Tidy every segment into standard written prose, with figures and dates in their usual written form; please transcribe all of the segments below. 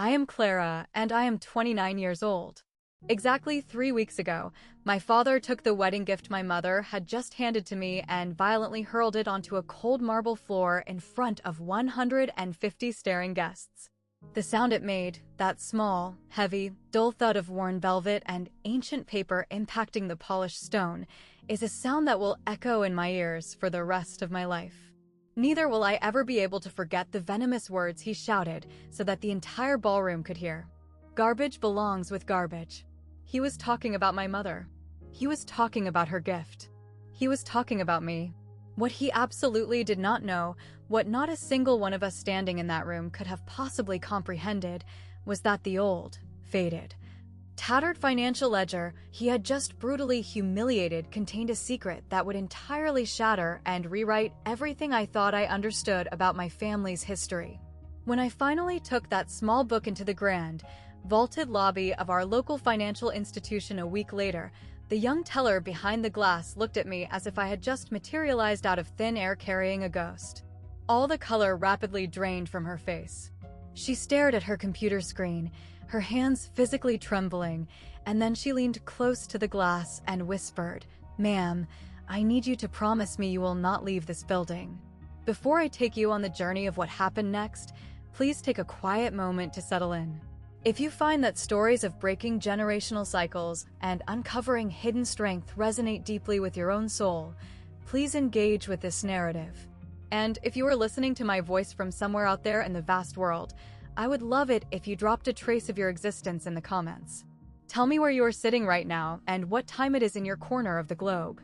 I am Clara, and I am 29 years old. Exactly 3 weeks ago, my father took the wedding gift my mother had just handed to me and violently hurled it onto a cold marble floor in front of 150 staring guests. The sound it made, that small, heavy, dull thud of worn velvet and ancient paper impacting the polished stone, is a sound that will echo in my ears for the rest of my life. Neither will I ever be able to forget the venomous words he shouted so that the entire ballroom could hear. Garbage belongs with garbage. He was talking about my mother. He was talking about her gift. He was talking about me. What he absolutely did not know, what not a single one of us standing in that room could have possibly comprehended, was that the old, faded, tattered financial ledger he had just brutally humiliated contained a secret that would entirely shatter and rewrite everything I thought I understood about my family's history. When I finally took that small book into the grand, vaulted lobby of our local financial institution a week later, the young teller behind the glass looked at me as if I had just materialized out of thin air carrying a ghost. All the color rapidly drained from her face. She stared at her computer screen, her hands physically trembling, and then she leaned close to the glass and whispered, "Ma'am, I need you to promise me you will not leave this building. Before I take you on the journey of what happened next, please take a quiet moment to settle in. If you find that stories of breaking generational cycles and uncovering hidden strength resonate deeply with your own soul, please engage with this narrative. And if you are listening to my voice from somewhere out there in the vast world, I would love it if you dropped a trace of your existence in the comments. Tell me where you are sitting right now and what time it is in your corner of the globe.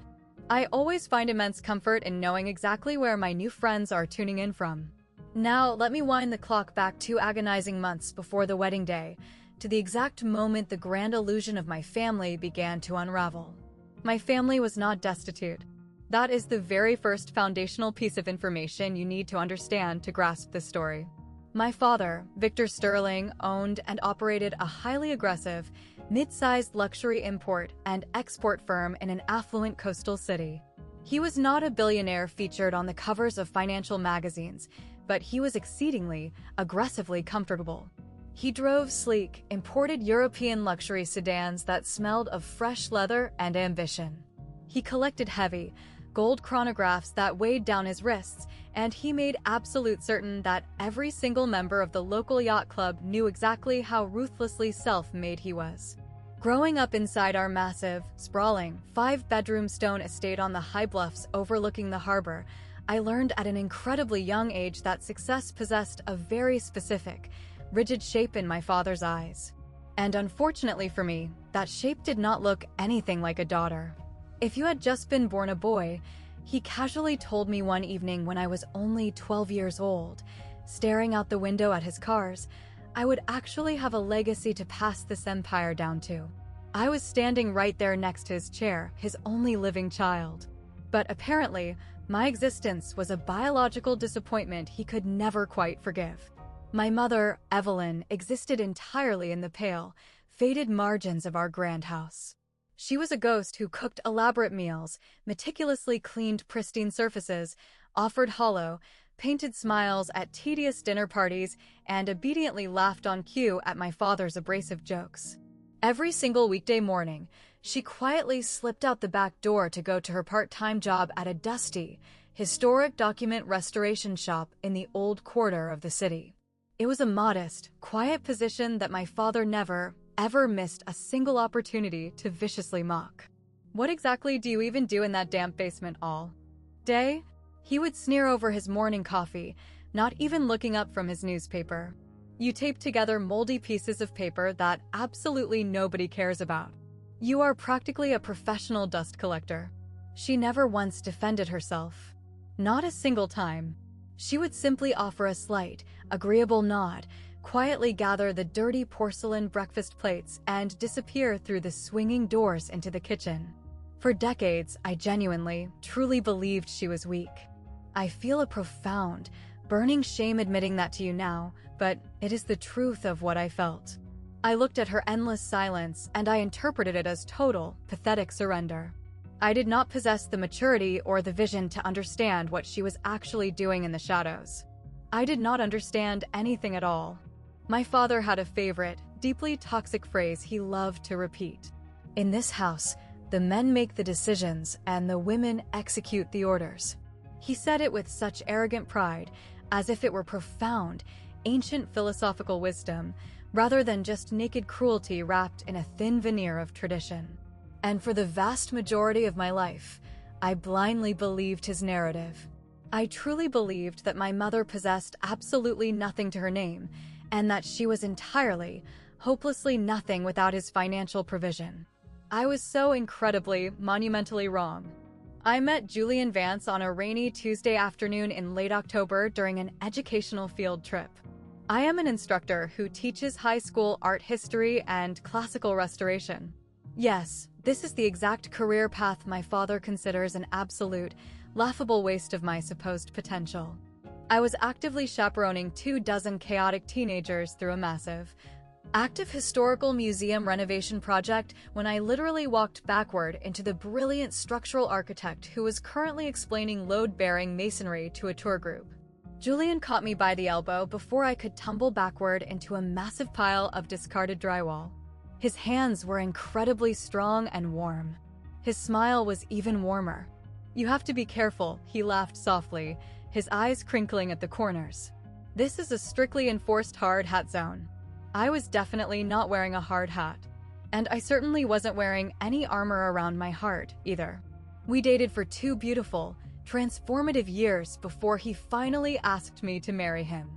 I always find immense comfort in knowing exactly where my new friends are tuning in from. Now, let me wind the clock back 2 agonizing months before the wedding day, to the exact moment the grand illusion of my family began to unravel. My family was not destitute. That is the very first foundational piece of information you need to understand to grasp this story. My father, Victor Sterling, owned and operated a highly aggressive, mid-sized luxury import and export firm in an affluent coastal city. He was not a billionaire featured on the covers of financial magazines, but he was exceedingly, aggressively comfortable. He drove sleek, imported European luxury sedans that smelled of fresh leather and ambition. He collected heavy, gold chronographs that weighed down his wrists, and he made absolute certain that every single member of the local yacht club knew exactly how ruthlessly self-made he was. Growing up inside our massive, sprawling, 5-bedroom stone estate on the high bluffs overlooking the harbor, I learned at an incredibly young age that success possessed a very specific, rigid shape in my father's eyes. And unfortunately for me, that shape did not look anything like a daughter. If you had just been born a boy, he casually told me one evening when I was only 12 years old, staring out the window at his cars, I would actually have a legacy to pass this empire down to. I was standing right there next to his chair, his only living child. But apparently, my existence was a biological disappointment he could never quite forgive. My mother, Evelyn, existed entirely in the pale, faded margins of our grand house. She was a ghost who cooked elaborate meals, meticulously cleaned pristine surfaces, offered hollow, painted smiles at tedious dinner parties, and obediently laughed on cue at my father's abrasive jokes. Every single weekday morning, she quietly slipped out the back door to go to her part-time job at a dusty, historic document restoration shop in the old quarter of the city. It was a modest, quiet position that my father never, ever missed a single opportunity to viciously mock. "What exactly do you even do in that damp basement all day?" He would sneer over his morning coffee, not even looking up from his newspaper. "You tape together moldy pieces of paper that absolutely nobody cares about. You are practically a professional dust collector." She never once defended herself. Not a single time. She would simply offer a slight, agreeable nod, quietly gather the dirty porcelain breakfast plates, and disappear through the swinging doors into the kitchen. For decades, I genuinely, truly believed she was weak. I feel a profound, burning shame admitting that to you now, but it is the truth of what I felt. I looked at her endless silence, and I interpreted it as total, pathetic surrender. I did not possess the maturity or the vision to understand what she was actually doing in the shadows. I did not understand anything at all. My father had a favorite, deeply toxic phrase he loved to repeat. In this house, the men make the decisions and the women execute the orders. He said it with such arrogant pride, as if it were profound, ancient philosophical wisdom, rather than just naked cruelty wrapped in a thin veneer of tradition. And for the vast majority of my life, I blindly believed his narrative. I truly believed that my mother possessed absolutely nothing to her name, and that she was entirely, hopelessly nothing without his financial provision. I was so incredibly, monumentally wrong. I met Julian Vance on a rainy Tuesday afternoon in late October during an educational field trip. I am an instructor who teaches high school art history and classical restoration. Yes, this is the exact career path my father considers an absolute, laughable waste of my supposed potential. I was actively chaperoning 24 chaotic teenagers through a massive, active historical museum renovation project when I literally walked backward into the brilliant structural architect who was currently explaining load-bearing masonry to a tour group. Julian caught me by the elbow before I could tumble backward into a massive pile of discarded drywall. His hands were incredibly strong and warm. His smile was even warmer. "You have to be careful," he laughed softly, his eyes crinkling at the corners. "This is a strictly enforced hard hat zone." I was definitely not wearing a hard hat. And I certainly wasn't wearing any armor around my heart, either. We dated for 2 beautiful, transformative years before he finally asked me to marry him.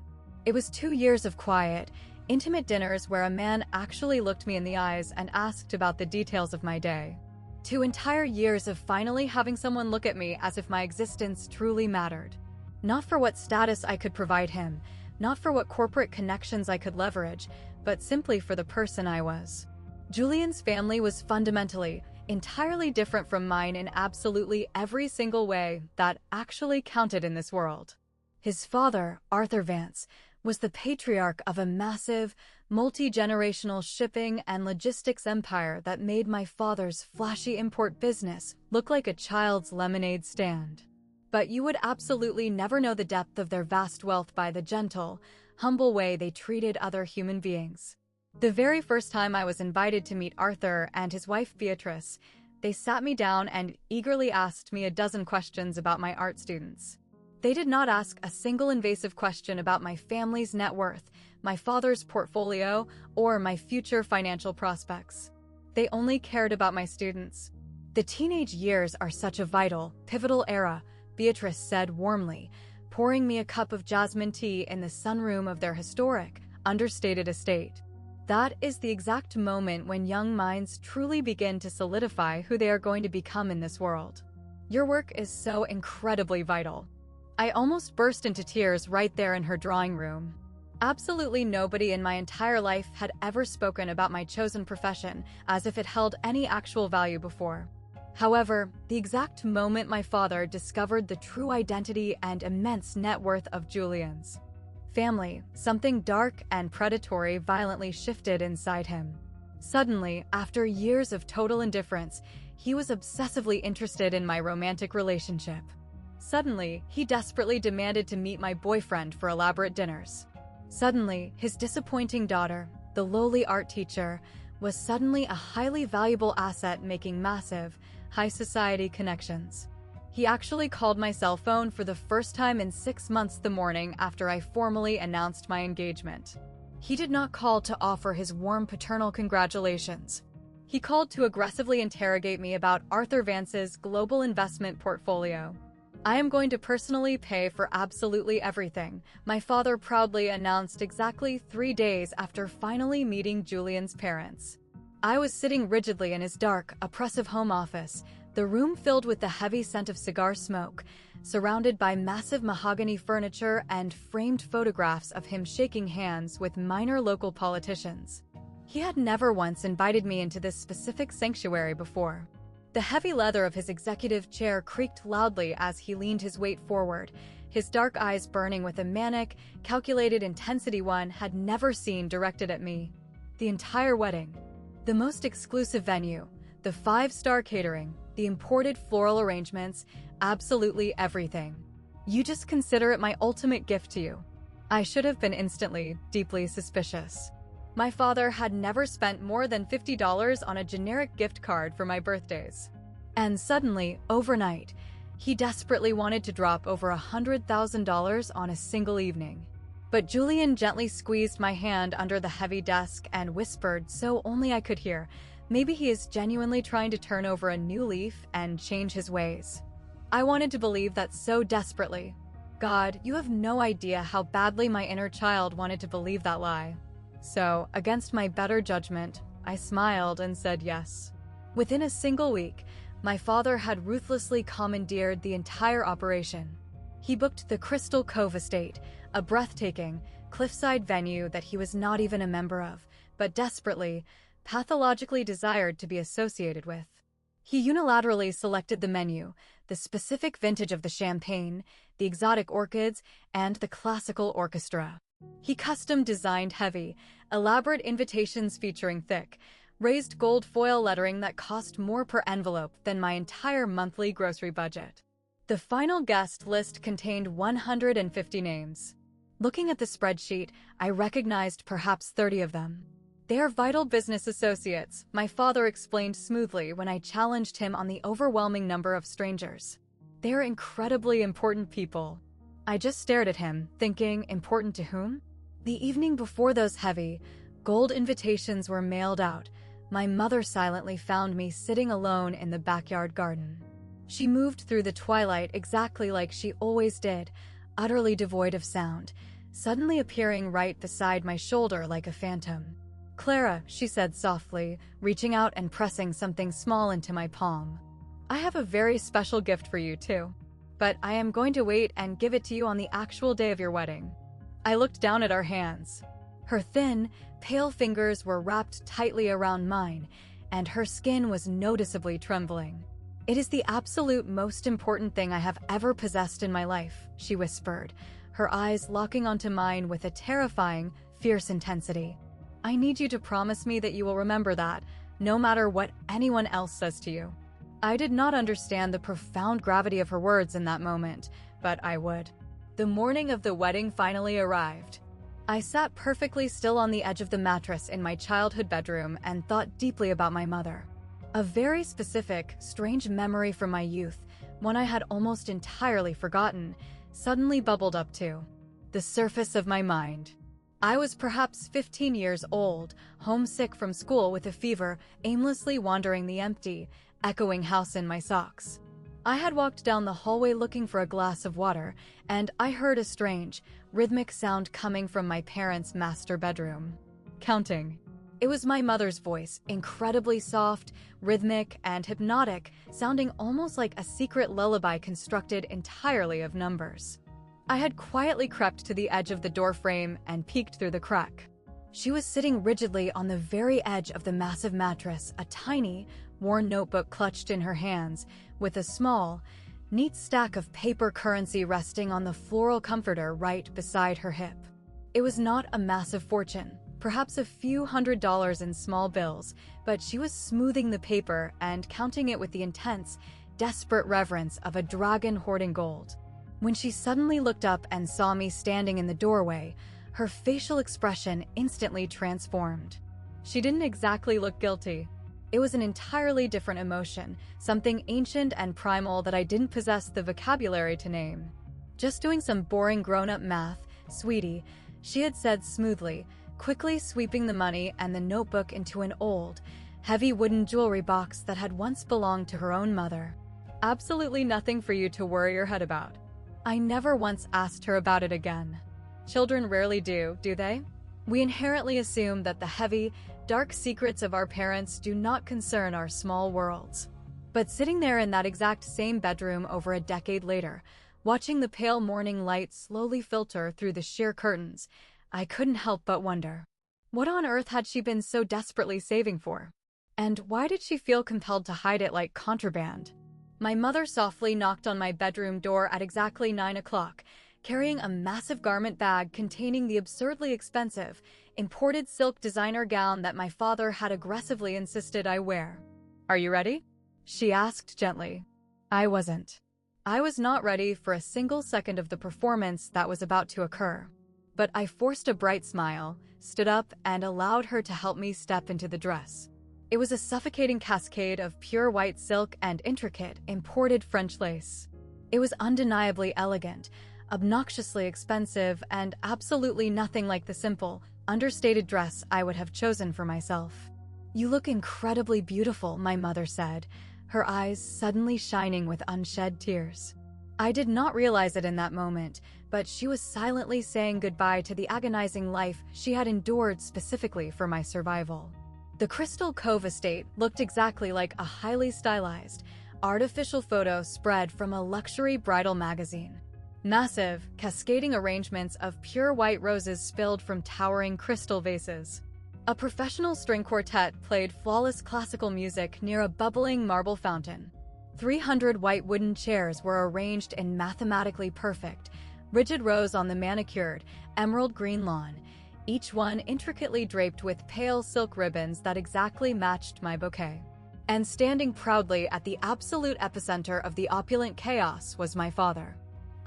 It was 2 years of quiet, intimate dinners where a man actually looked me in the eyes and asked about the details of my day. 2 entire years of finally having someone look at me as if my existence truly mattered. Not for what status I could provide him, not for what corporate connections I could leverage, but simply for the person I was. Julian's family was fundamentally, entirely different from mine in absolutely every single way that actually counted in this world. His father, Arthur Vance, was the patriarch of a massive, multi-generational shipping and logistics empire that made my father's flashy import business look like a child's lemonade stand. But you would absolutely never know the depth of their vast wealth by the gentle, humble way they treated other human beings. The very first time I was invited to meet Arthur and his wife Beatrice, they sat me down and eagerly asked me a dozen questions about my art students. They did not ask a single invasive question about my family's net worth, my father's portfolio, or my future financial prospects. They only cared about my students. "The teenage years are such a vital, pivotal era," Beatrice said warmly, pouring me a cup of jasmine tea in the sunroom of their historic, understated estate. "That is the exact moment when young minds truly begin to solidify who they are going to become in this world. Your work is so incredibly vital." I almost burst into tears right there in her drawing room. Absolutely nobody in my entire life had ever spoken about my chosen profession as if it held any actual value before. However, the exact moment my father discovered the true identity and immense net worth of Julian's family, something dark and predatory violently shifted inside him. Suddenly, after years of total indifference, he was obsessively interested in my romantic relationship. Suddenly, he desperately demanded to meet my boyfriend for elaborate dinners. Suddenly, his disappointing daughter, the lowly art teacher, was suddenly a highly valuable asset making massive, high society connections. He actually called my cell phone for the first time in 6 months the morning after I formally announced my engagement. He did not call to offer his warm paternal congratulations. He called to aggressively interrogate me about Arthur Vance's global investment portfolio. "I am going to personally pay for absolutely everything," my father proudly announced exactly 3 days after finally meeting Julian's parents. I was sitting rigidly in his dark, oppressive home office, the room filled with the heavy scent of cigar smoke, surrounded by massive mahogany furniture and framed photographs of him shaking hands with minor local politicians. He had never once invited me into this specific sanctuary before. The heavy leather of his executive chair creaked loudly as he leaned his weight forward, his dark eyes burning with a manic, calculated intensity one had never seen directed at me. The entire wedding. The most exclusive venue, the 5-star catering, the imported floral arrangements, absolutely everything. "You just consider it my ultimate gift to you." I should have been instantly, deeply suspicious. My father had never spent more than $50 on a generic gift card for my birthdays. And suddenly, overnight, he desperately wanted to drop over $100,000 on a single evening. But Julian gently squeezed my hand under the heavy desk and whispered so only I could hear, maybe he is genuinely trying to turn over a new leaf and change his ways. I wanted to believe that so desperately. God, you have no idea how badly my inner child wanted to believe that lie. So, against my better judgment, I smiled and said yes. Within a single week, my father had ruthlessly commandeered the entire operation. He booked the Crystal Cove Estate, a breathtaking, cliffside venue that he was not even a member of, but desperately, pathologically desired to be associated with. He unilaterally selected the menu, the specific vintage of the champagne, the exotic orchids, and the classical orchestra. He custom-designed heavy, elaborate invitations featuring thick, raised gold foil lettering that cost more per envelope than my entire monthly grocery budget. The final guest list contained 150 names. Looking at the spreadsheet, I recognized perhaps 30 of them. They are vital business associates, my father explained smoothly when I challenged him on the overwhelming number of strangers. They are incredibly important people. I just stared at him, thinking, important to whom? The evening before those heavy, gold invitations were mailed out, my mother silently found me sitting alone in the backyard garden. She moved through the twilight exactly like she always did, utterly devoid of sound, suddenly appearing right beside my shoulder like a phantom. "Clara," she said softly, reaching out and pressing something small into my palm. "I have a very special gift for you, too. But I am going to wait and give it to you on the actual day of your wedding." I looked down at our hands. Her thin, pale fingers were wrapped tightly around mine, and her skin was noticeably trembling. "It is the absolute most important thing I have ever possessed in my life," she whispered, her eyes locking onto mine with a terrifying, fierce intensity. "I need you to promise me that you will remember that, no matter what anyone else says to you." I did not understand the profound gravity of her words in that moment, but I would. The morning of the wedding finally arrived. I sat perfectly still on the edge of the mattress in my childhood bedroom and thought deeply about my mother. A very specific, strange memory from my youth, one I had almost entirely forgotten, suddenly bubbled up to the surface of my mind. I was perhaps 15 years old, homesick from school with a fever, aimlessly wandering the empty, echoing house in my socks. I had walked down the hallway looking for a glass of water, and I heard a strange, rhythmic sound coming from my parents' master bedroom. Counting. It was my mother's voice, incredibly soft, rhythmic, and hypnotic, sounding almost like a secret lullaby constructed entirely of numbers. I had quietly crept to the edge of the doorframe and peeked through the crack. She was sitting rigidly on the very edge of the massive mattress, a tiny, worn notebook clutched in her hands, with a small, neat stack of paper currency resting on the floral comforter right beside her hip. It was not a massive fortune, perhaps a few $100s in small bills, but she was smoothing the paper and counting it with the intense, desperate reverence of a dragon hoarding gold. When she suddenly looked up and saw me standing in the doorway, her facial expression instantly transformed. She didn't exactly look guilty. It was an entirely different emotion, something ancient and primal that I didn't possess the vocabulary to name. "Just doing some boring grown-up math, sweetie," she had said smoothly, quickly sweeping the money and the notebook into an old, heavy wooden jewelry box that had once belonged to her own mother. "Absolutely nothing for you to worry your head about." I never once asked her about it again. Children rarely do they? We inherently assume that the heavy, dark secrets of our parents do not concern our small worlds. But sitting there in that exact same bedroom over a decade later, watching the pale morning light slowly filter through the sheer curtains, I couldn't help but wonder. What on earth had she been so desperately saving for? And why did she feel compelled to hide it like contraband? My mother softly knocked on my bedroom door at exactly 9 o'clock, carrying a massive garment bag containing the absurdly expensive, imported silk designer gown that my father had aggressively insisted I wear. "Are you ready?" she asked gently. I wasn't. I was not ready for a single second of the performance that was about to occur. but I forced a bright smile, stood up, and allowed her to help me step into the dress. It was a suffocating cascade of pure white silk and intricate, imported French lace. It was undeniably elegant, obnoxiously expensive, and absolutely nothing like the simple, understated dress I would have chosen for myself. "You look incredibly beautiful," my mother said, her eyes suddenly shining with unshed tears. I did not realize it in that moment, but she was silently saying goodbye to the agonizing life she had endured specifically for my survival. The Crystal Cove estate looked exactly like a highly stylized, artificial photo spread from a luxury bridal magazine. Massive, cascading arrangements of pure white roses spilled from towering crystal vases. A professional string quartet played flawless classical music near a bubbling marble fountain. 300 white wooden chairs were arranged in mathematically perfect, rigid rows on the manicured, emerald green lawn, each one intricately draped with pale silk ribbons that exactly matched my bouquet. And standing proudly at the absolute epicenter of the opulent chaos was my father.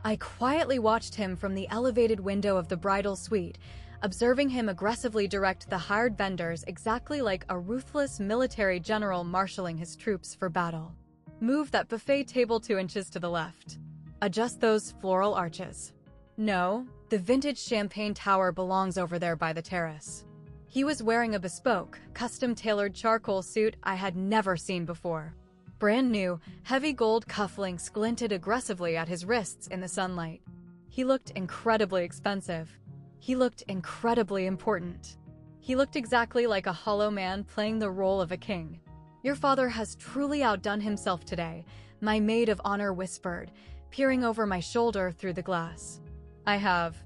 I quietly watched him from the elevated window of the bridal suite, observing him aggressively direct the hired vendors exactly like a ruthless military general marshaling his troops for battle. "Move that buffet table 2 inches to the left. Adjust those floral arches. No, the vintage champagne tower belongs over there by the terrace." He was wearing a bespoke, custom-tailored charcoal suit I had never seen before. Brand new, heavy gold cufflinks glinted aggressively at his wrists in the sunlight. He looked incredibly expensive. He looked incredibly important. He looked exactly like a hollow man playing the role of a king. "Your father has truly outdone himself today," my maid of honor whispered, peering over my shoulder through the glass. I have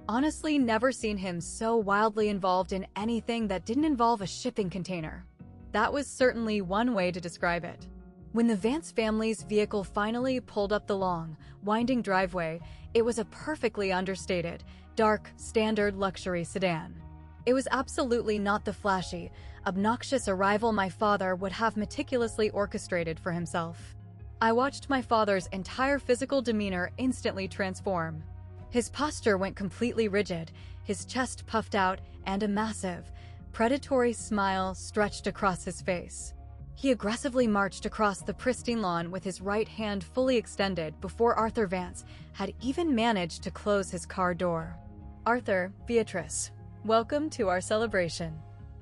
honestly never seen him so wildly involved in anything that didn't involve a shipping container. That was certainly one way to describe it. When the Vance family's vehicle finally pulled up the long, winding driveway, it was a perfectly understated, dark, standard luxury sedan. It was absolutely not the flashy, obnoxious arrival my father would have meticulously orchestrated for himself. I watched my father's entire physical demeanor instantly transform. His posture went completely rigid, his chest puffed out, and a massive, predatory smile stretched across his face. He aggressively marched across the pristine lawn with his right hand fully extended before Arthur Vance had even managed to close his car door. "Arthur, Beatrice, welcome to our celebration."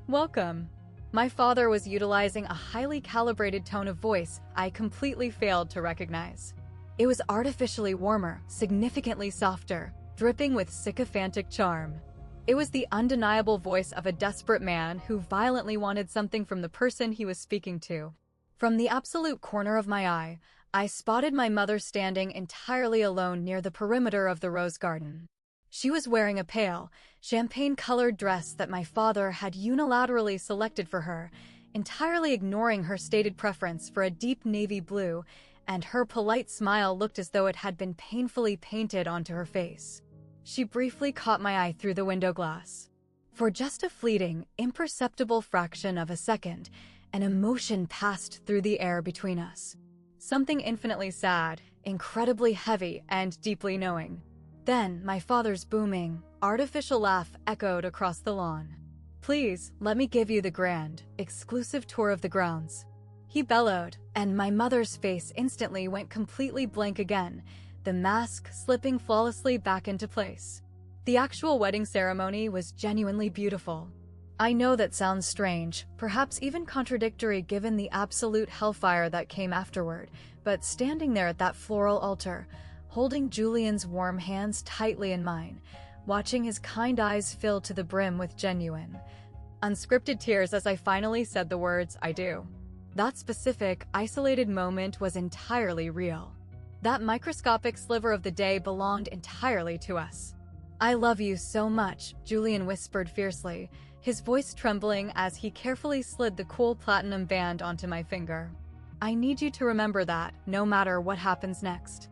"Welcome." My father was utilizing a highly calibrated tone of voice I completely failed to recognize. It was artificially warmer, significantly softer, dripping with sycophantic charm. It was the undeniable voice of a desperate man who violently wanted something from the person he was speaking to. From the absolute corner of my eye, I spotted my mother standing entirely alone near the perimeter of the rose garden. She was wearing a pale, champagne-colored dress that my father had unilaterally selected for her, entirely ignoring her stated preference for a deep navy blue, and her polite smile looked as though it had been painfully painted onto her face. She briefly caught my eye through the window glass. For just a fleeting, imperceptible fraction of a second, an emotion passed through the air between us. Something infinitely sad, incredibly heavy, and deeply knowing. Then, my father's booming, artificial laugh echoed across the lawn. "Please, let me give you the grand, exclusive tour of the grounds," he bellowed, and my mother's face instantly went completely blank again, the mask slipping flawlessly back into place. The actual wedding ceremony was genuinely beautiful. I know that sounds strange, perhaps even contradictory given the absolute hellfire that came afterward, but standing there at that floral altar, holding Julian's warm hands tightly in mine, watching his kind eyes fill to the brim with genuine, unscripted tears as I finally said the words, "I do." That specific, isolated moment was entirely real. That microscopic sliver of the day belonged entirely to us. "I love you so much," Julian whispered fiercely, his voice trembling as he carefully slid the cool platinum band onto my finger. "I need you to remember that, no matter what happens next."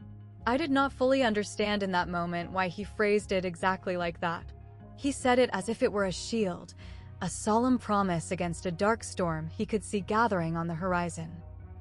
I did not fully understand in that moment why he phrased it exactly like that. He said it as if it were a shield, a solemn promise against a dark storm he could see gathering on the horizon.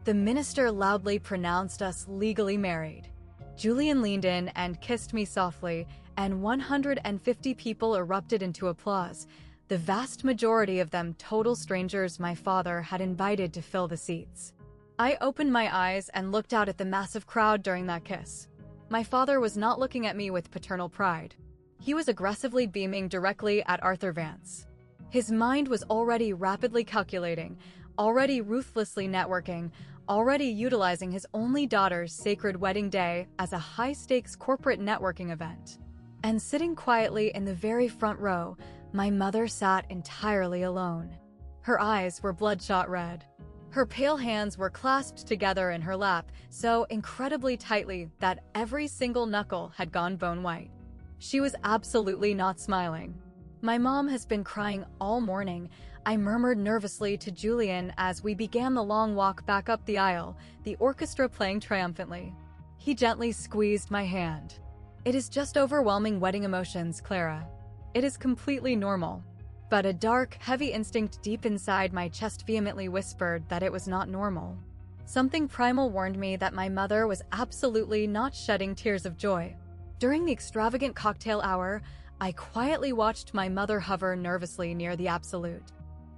The minister loudly pronounced us legally married. Julian leaned in and kissed me softly, and 150 people erupted into applause, the vast majority of them total strangers my father had invited to fill the seats. I opened my eyes and looked out at the massive crowd during that kiss. My father was not looking at me with paternal pride. He was aggressively beaming directly at Arthur Vance. His mind was already rapidly calculating, already ruthlessly networking, already utilizing his only daughter's sacred wedding day as a high-stakes corporate networking event. And sitting quietly in the very front row, my mother sat entirely alone. Her eyes were bloodshot red. Her pale hands were clasped together in her lap so incredibly tightly that every single knuckle had gone bone white. She was absolutely not smiling. "My mom has been crying all morning," I murmured nervously to Julian as we began the long walk back up the aisle, the orchestra playing triumphantly. He gently squeezed my hand. "It is just overwhelming wedding emotions, Clara. It is completely normal." But a dark, heavy instinct deep inside my chest vehemently whispered that it was not normal. Something primal warned me that my mother was absolutely not shedding tears of joy. During the extravagant cocktail hour, I quietly watched my mother hover nervously near the absolute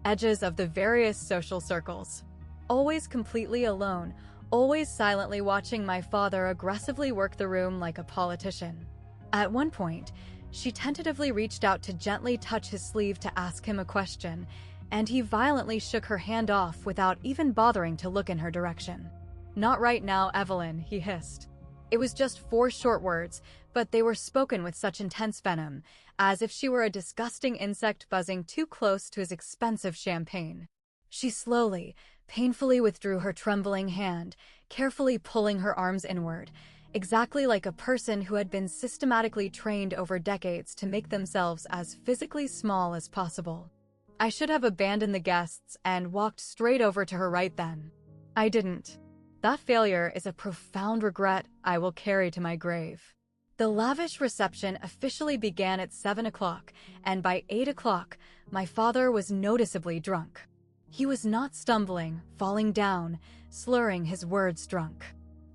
edges of the various social circles. Always completely alone, always silently watching my father aggressively work the room like a politician. At one point, she tentatively reached out to gently touch his sleeve to ask him a question, and he violently shook her hand off without even bothering to look in her direction. "Not right now, Evelyn," he hissed. It was just 4 short words, but they were spoken with such intense venom, as if she were a disgusting insect buzzing too close to his expensive champagne. She slowly, painfully withdrew her trembling hand, carefully pulling her arms inward, exactly like a person who had been systematically trained over decades to make themselves as physically small as possible. I should have abandoned the guests and walked straight over to her right then. I didn't. That failure is a profound regret I will carry to my grave. The lavish reception officially began at 7 o'clock, and by 8 o'clock, my father was noticeably drunk. He was not stumbling, falling down, slurring his words drunk.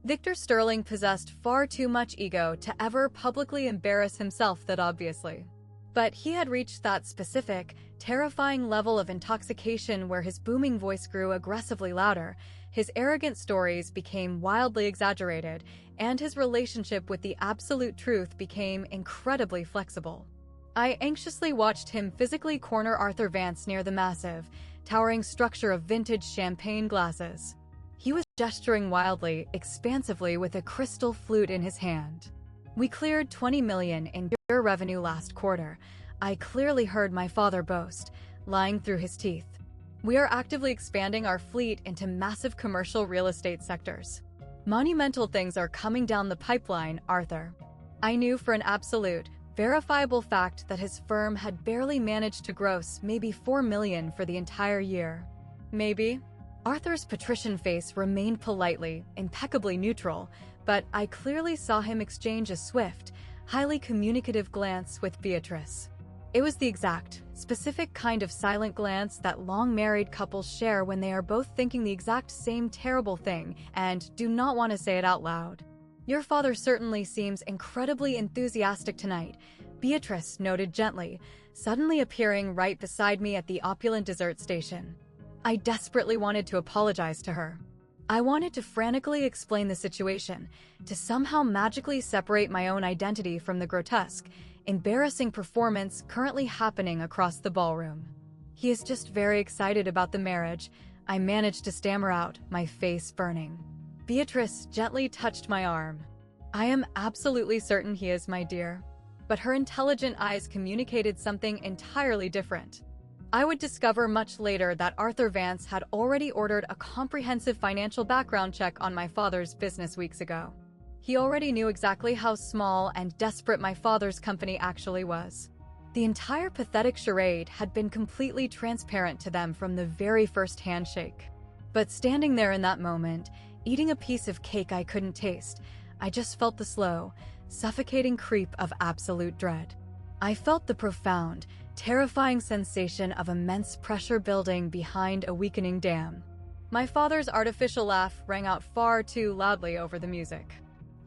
Victor Sterling possessed far too much ego to ever publicly embarrass himself that obviously. But he had reached that specific, terrifying level of intoxication where his booming voice grew aggressively louder, his arrogant stories became wildly exaggerated, and his relationship with the absolute truth became incredibly flexible. I anxiously watched him physically corner Arthur Vance near the massive, towering structure of vintage champagne glasses. He was gesturing wildly, expansively with a crystal flute in his hand. "We cleared $20 million in beer revenue last quarter," I clearly heard my father boast, lying through his teeth. "We are actively expanding our fleet into massive commercial real estate sectors. Monumental things are coming down the pipeline, Arthur." I knew for an absolute, verifiable fact that his firm had barely managed to gross maybe $4 million for the entire year. Maybe. Arthur's patrician face remained politely, impeccably neutral, but I clearly saw him exchange a swift, highly communicative glance with Beatrice. It was the exact, specific kind of silent glance that long-married couples share when they are both thinking the exact same terrible thing and do not want to say it out loud. "Your father certainly seems incredibly enthusiastic tonight," Beatrice noted gently, suddenly appearing right beside me at the opulent dessert station. I desperately wanted to apologize to her. I wanted to frantically explain the situation, to somehow magically separate my own identity from the grotesque, embarrassing performance currently happening across the ballroom. "He is just very excited about the marriage," I managed to stammer out, my face burning. Beatrice gently touched my arm. "I am absolutely certain he is, my dear." But her intelligent eyes communicated something entirely different. I would discover much later that Arthur Vance had already ordered a comprehensive financial background check on my father's business weeks ago. He already knew exactly how small and desperate my father's company actually was. The entire pathetic charade had been completely transparent to them from the very first handshake. But standing there in that moment, eating a piece of cake I couldn't taste, I just felt the slow, suffocating creep of absolute dread. I felt the profound, terrifying sensation of immense pressure building behind a weakening dam. My father's artificial laugh rang out far too loudly over the music.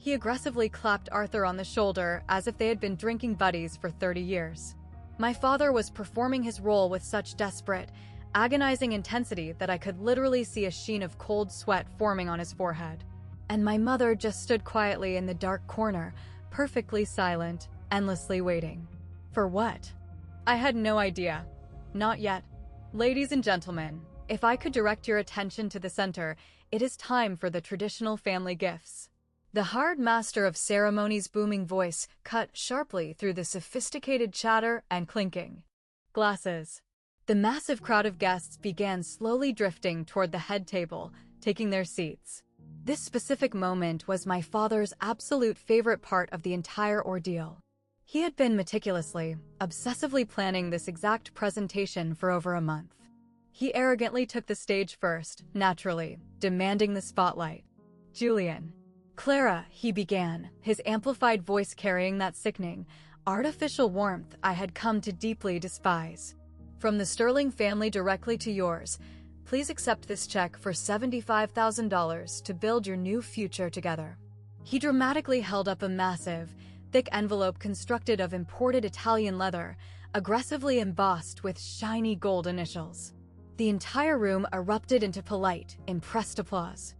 He aggressively clapped Arthur on the shoulder as if they had been drinking buddies for 30 years. My father was performing his role with such desperate, agonizing intensity that I could literally see a sheen of cold sweat forming on his forehead. And my mother just stood quietly in the dark corner, perfectly silent, endlessly waiting. For what? I had no idea. Not yet. Ladies and gentlemen, if I could direct your attention to the center, it is time for the traditional family gifts. The hard master of ceremonies' booming voice cut sharply through the sophisticated chatter and clinking glasses. The massive crowd of guests began slowly drifting toward the head table, taking their seats. This specific moment was my father's absolute favorite part of the entire ordeal. He had been meticulously, obsessively planning this exact presentation for over a month. He arrogantly took the stage first, naturally, demanding the spotlight. Julian. Clara, he began, his amplified voice carrying that sickening, artificial warmth I had come to deeply despise. From the Sterling family directly to yours, please accept this check for $75,000 to build your new future together. He dramatically held up a massive, thick envelope constructed of imported Italian leather, aggressively embossed with shiny gold initials. The entire room erupted into polite, impressed applause.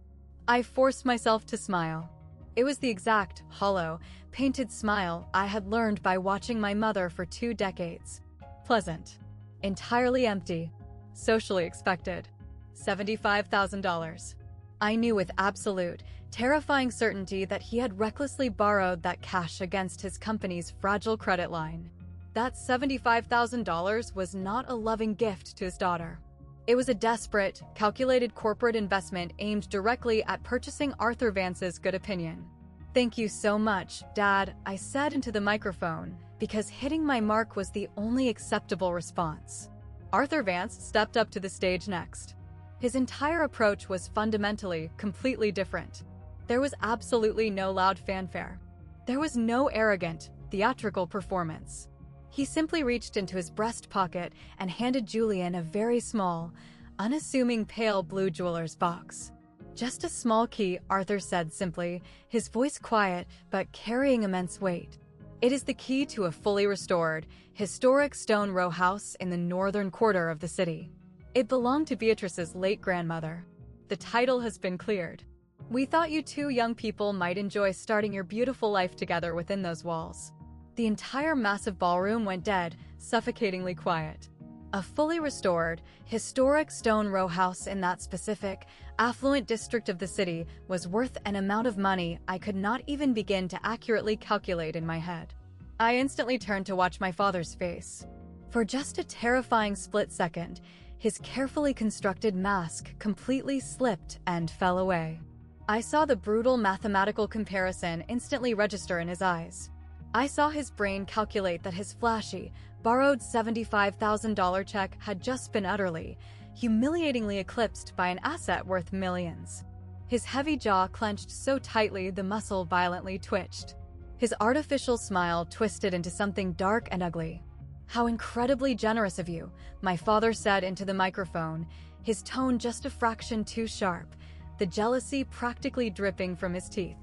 I forced myself to smile. It was the exact, hollow, painted smile I had learned by watching my mother for 2 decades. Pleasant. Entirely empty. Socially expected. $75,000. I knew with absolute, terrifying certainty that he had recklessly borrowed that cash against his company's fragile credit line. That $75,000 was not a loving gift to his daughter. It was a desperate, calculated corporate investment aimed directly at purchasing Arthur Vance's good opinion. "Thank you so much, Dad," I said into the microphone, because hitting my mark was the only acceptable response. Arthur Vance stepped up to the stage next. His entire approach was fundamentally, completely different. There was absolutely no loud fanfare. There was no arrogant, theatrical performance. He simply reached into his breast pocket and handed Julian a very small, unassuming pale blue jeweler's box. "Just a small key," Arthur said simply, his voice quiet but carrying immense weight. "It is the key to a fully restored, historic stone row house in the northern quarter of the city. It belonged to Beatrice's late grandmother. The title has been cleared. We thought you 2 young people might enjoy starting your beautiful life together within those walls." The entire massive ballroom went dead, suffocatingly quiet. A fully restored, historic stone row house in that specific, affluent district of the city was worth an amount of money I could not even begin to accurately calculate in my head. I instantly turned to watch my father's face. For just a terrifying split second, his carefully constructed mask completely slipped and fell away. I saw the brutal mathematical comparison instantly register in his eyes. I saw his brain calculate that his flashy, borrowed $75,000 check had just been utterly, humiliatingly eclipsed by an asset worth millions. His heavy jaw clenched so tightly the muscle violently twitched. His artificial smile twisted into something dark and ugly. "How incredibly generous of you," my father said into the microphone, his tone just a fraction too sharp, the jealousy practically dripping from his teeth.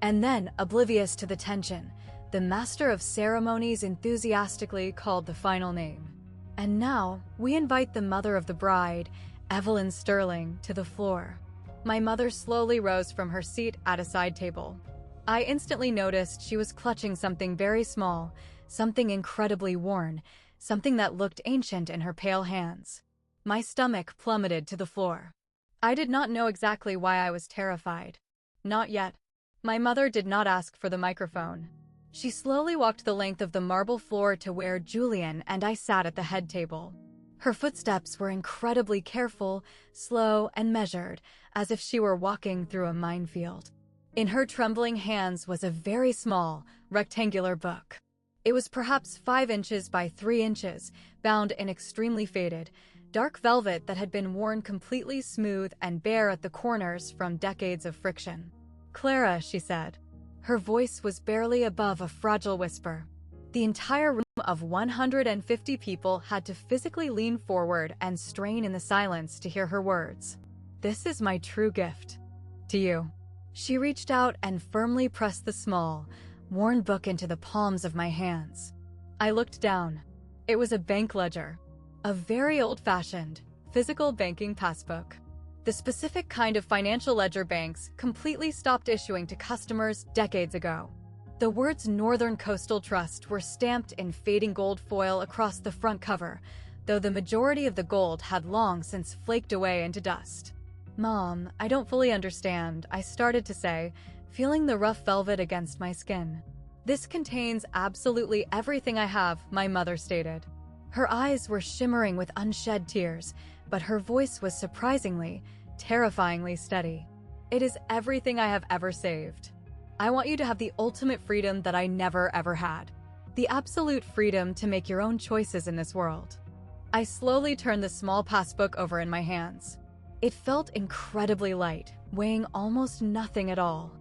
And then, oblivious to the tension, the master of ceremonies enthusiastically called the final name. "And now, we invite the mother of the bride, Evelyn Sterling, to the floor." My mother slowly rose from her seat at a side table. I instantly noticed she was clutching something very small, something incredibly worn, something that looked ancient in her pale hands. My stomach plummeted to the floor. I did not know exactly why I was terrified. Not yet. My mother did not ask for the microphone. She slowly walked the length of the marble floor to where Julian and I sat at the head table. Her footsteps were incredibly careful, slow, and measured, as if she were walking through a minefield. In her trembling hands was a very small, rectangular book. It was perhaps 5 inches by 3 inches, bound in extremely faded, dark velvet that had been worn completely smooth and bare at the corners from decades of friction. "Clara," she said. Her voice was barely above a fragile whisper. The entire room of 150 people had to physically lean forward and strain in the silence to hear her words. "This is my true gift. To you." She reached out and firmly pressed the small, worn book into the palms of my hands. I looked down. It was a bank ledger. A very old-fashioned, physical banking passbook. The specific kind of financial ledger banks completely stopped issuing to customers decades ago. The words Northern Coastal Trust were stamped in fading gold foil across the front cover, though the majority of the gold had long since flaked away into dust. "Mom, I don't fully understand," I started to say, feeling the rough velvet against my skin. "This contains absolutely everything I have," my mother stated. Her eyes were shimmering with unshed tears, but her voice was surprisingly, terrifyingly steady. "It is everything I have ever saved. I want you to have the ultimate freedom that I never ever had. The absolute freedom to make your own choices in this world." I slowly turned the small passbook over in my hands. It felt incredibly light, weighing almost nothing at all.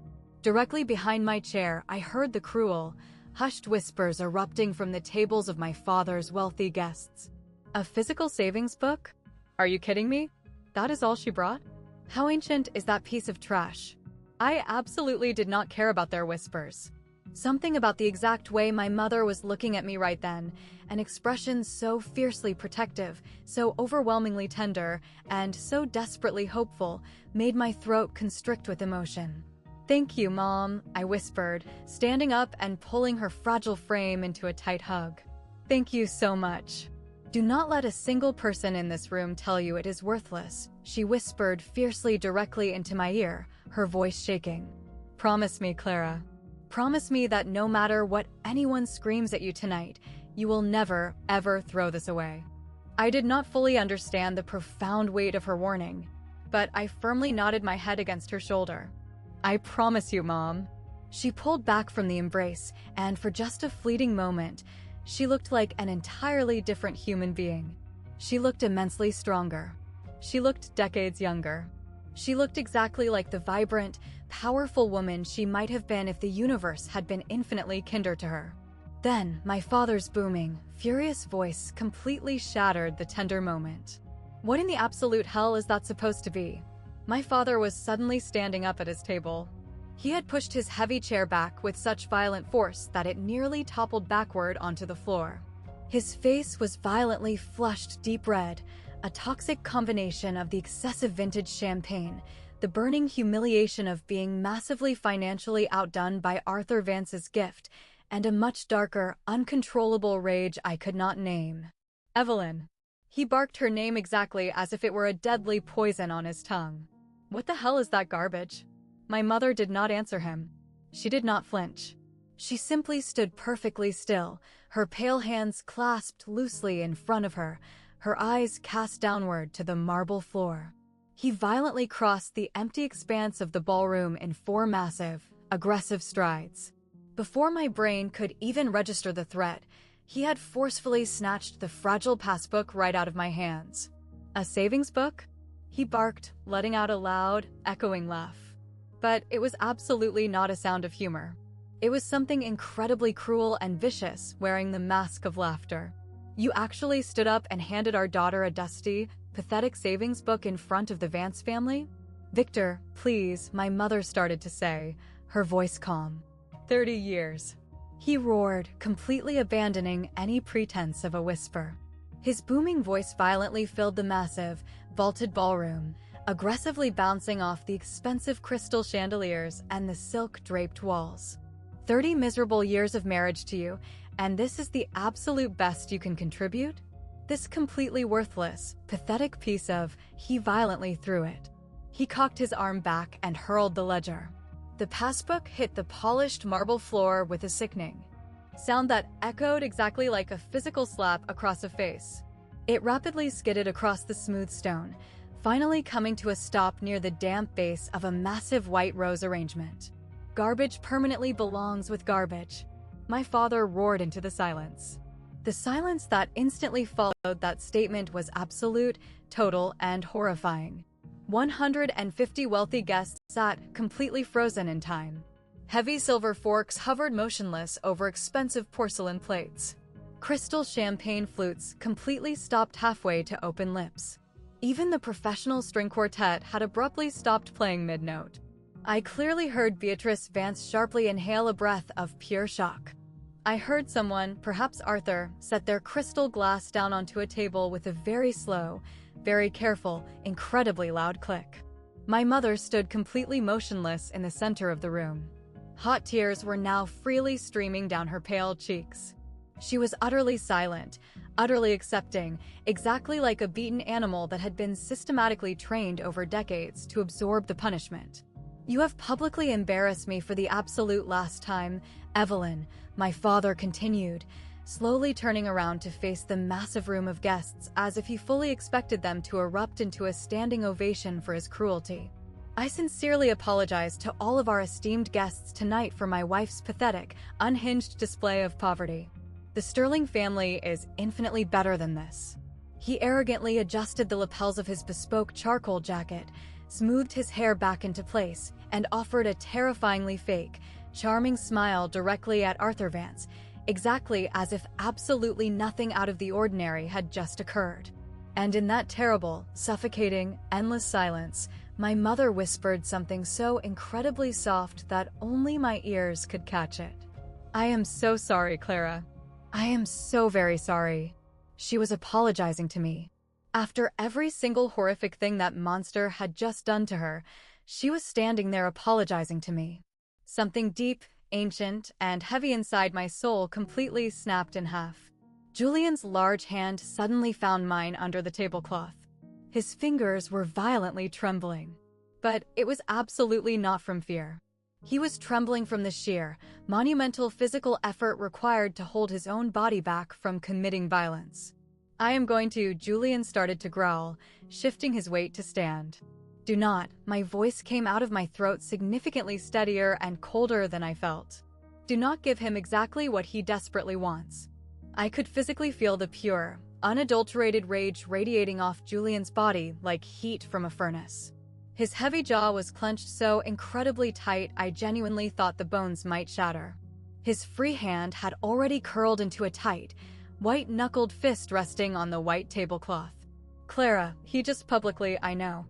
Directly behind my chair, I heard the cruel, hushed whispers erupting from the tables of my father's wealthy guests. "A physical savings book? Are you kidding me? That is all she brought? How ancient is that piece of trash?" I absolutely did not care about their whispers. Something about the exact way my mother was looking at me right then, an expression so fiercely protective, so overwhelmingly tender, and so desperately hopeful, made my throat constrict with emotion. "Thank you, Mom," I whispered, standing up and pulling her fragile frame into a tight hug. "Thank you so much. Do not let a single person in this room tell you it is worthless," she whispered fiercely directly into my ear, her voice shaking. "Promise me, Clara. Promise me that no matter what anyone screams at you tonight, you will never, ever throw this away." I did not fully understand the profound weight of her warning, but I firmly nodded my head against her shoulder. "I promise you, Mom." She pulled back from the embrace, and for just a fleeting moment, she looked like an entirely different human being. She looked immensely stronger. She looked decades younger. She looked exactly like the vibrant, powerful woman she might have been if the universe had been infinitely kinder to her. Then, my father's booming, furious voice completely shattered the tender moment. What in the absolute hell is that supposed to be? My father was suddenly standing up at his table. He had pushed his heavy chair back with such violent force that it nearly toppled backward onto the floor. His face was violently flushed deep red, a toxic combination of the excessive vintage champagne, the burning humiliation of being massively financially outdone by Arthur Vance's gift, and a much darker, uncontrollable rage I could not name. "Evelyn." He barked her name exactly as if it were a deadly poison on his tongue. "What the hell is that garbage?" My mother did not answer him. She did not flinch. She simply stood perfectly still, her pale hands clasped loosely in front of her, her eyes cast downward to the marble floor. He violently crossed the empty expanse of the ballroom in 4 massive, aggressive strides. Before my brain could even register the threat, he had forcefully snatched the fragile passbook right out of my hands. "A savings book?" he barked, letting out a loud, echoing laugh. But it was absolutely not a sound of humor. It was something incredibly cruel and vicious wearing the mask of laughter. "You actually stood up and handed our daughter a dusty, pathetic savings book in front of the Vance family?" "Victor, please," my mother started to say, her voice calm. 30 years. He roared, completely abandoning any pretense of a whisper. His booming voice violently filled the massive, vaulted ballroom, aggressively bouncing off the expensive crystal chandeliers and the silk-draped walls. 30 miserable years of marriage to you, and this is the absolute best you can contribute? This completely worthless, pathetic piece of..." He violently threw it. He cocked his arm back and hurled the ledger. The passbook hit the polished marble floor with a sickening sound that echoed exactly like a physical slap across a face. It rapidly skidded across the smooth stone, finally coming to a stop near the damp base of a massive white rose arrangement. "Garbage permanently belongs with garbage." My father roared into the silence. The silence that instantly followed that statement was absolute, total, and horrifying. 150 wealthy guests sat completely frozen in time. Heavy silver forks hovered motionless over expensive porcelain plates. Crystal champagne flutes completely stopped halfway to open lips. Even the professional string quartet had abruptly stopped playing mid-note. I clearly heard Beatrice Vance sharply inhale a breath of pure shock. I heard someone, perhaps Arthur, set their crystal glass down onto a table with a very slow, very careful, incredibly loud click. My mother stood completely motionless in the center of the room. Hot tears were now freely streaming down her pale cheeks. She was utterly silent, utterly accepting, exactly like a beaten animal that had been systematically trained over decades to absorb the punishment. "You have publicly embarrassed me for the absolute last time, Evelyn," my father continued, slowly turning around to face the massive room of guests as if he fully expected them to erupt into a standing ovation for his cruelty. "I sincerely apologize to all of our esteemed guests tonight for my wife's pathetic, unhinged display of poverty. The Sterling family is infinitely better than this." He arrogantly adjusted the lapels of his bespoke charcoal jacket, smoothed his hair back into place, and offered a terrifyingly fake, charming smile directly at Arthur Vance, exactly as if absolutely nothing out of the ordinary had just occurred. And in that terrible, suffocating, endless silence, my mother whispered something so incredibly soft that only my ears could catch it. "I am so sorry, Clara. I am so very sorry." She was apologizing to me. After every single horrific thing that monster had just done to her, she was standing there apologizing to me. Something deep, ancient, and heavy inside my soul completely snapped in half. Julian's large hand suddenly found mine under the tablecloth. His fingers were violently trembling. But it was absolutely not from fear. He was trembling from the sheer, monumental physical effort required to hold his own body back from committing violence. "I am going to," Julian started to growl, shifting his weight to stand. "Do not," my voice came out of my throat significantly steadier and colder than I felt. "Do not give him exactly what he desperately wants." I could physically feel the pure, unadulterated rage radiating off Julian's body like heat from a furnace. His heavy jaw was clenched so incredibly tight I genuinely thought the bones might shatter. His free hand had already curled into a tight, white-knuckled fist resting on the white tablecloth. "Clara, he just publicly, I know."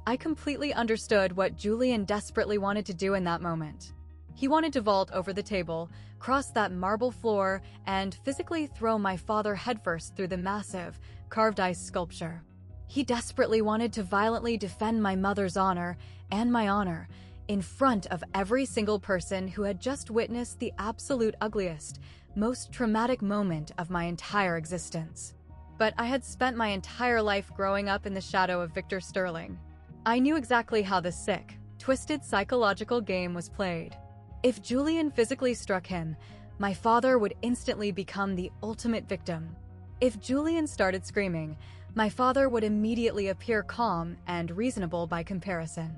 I completely understood what Julian desperately wanted to do in that moment. He wanted to vault over the table, cross that marble floor, and physically throw my father headfirst through the massive, carved ice sculpture. He desperately wanted to violently defend my mother's honor, and my honor, in front of every single person who had just witnessed the absolute ugliest, most traumatic moment of my entire existence. But I had spent my entire life growing up in the shadow of Victor Sterling. I knew exactly how the sick, twisted psychological game was played. If Julian physically struck him, my father would instantly become the ultimate victim. If Julian started screaming, my father would immediately appear calm and reasonable by comparison.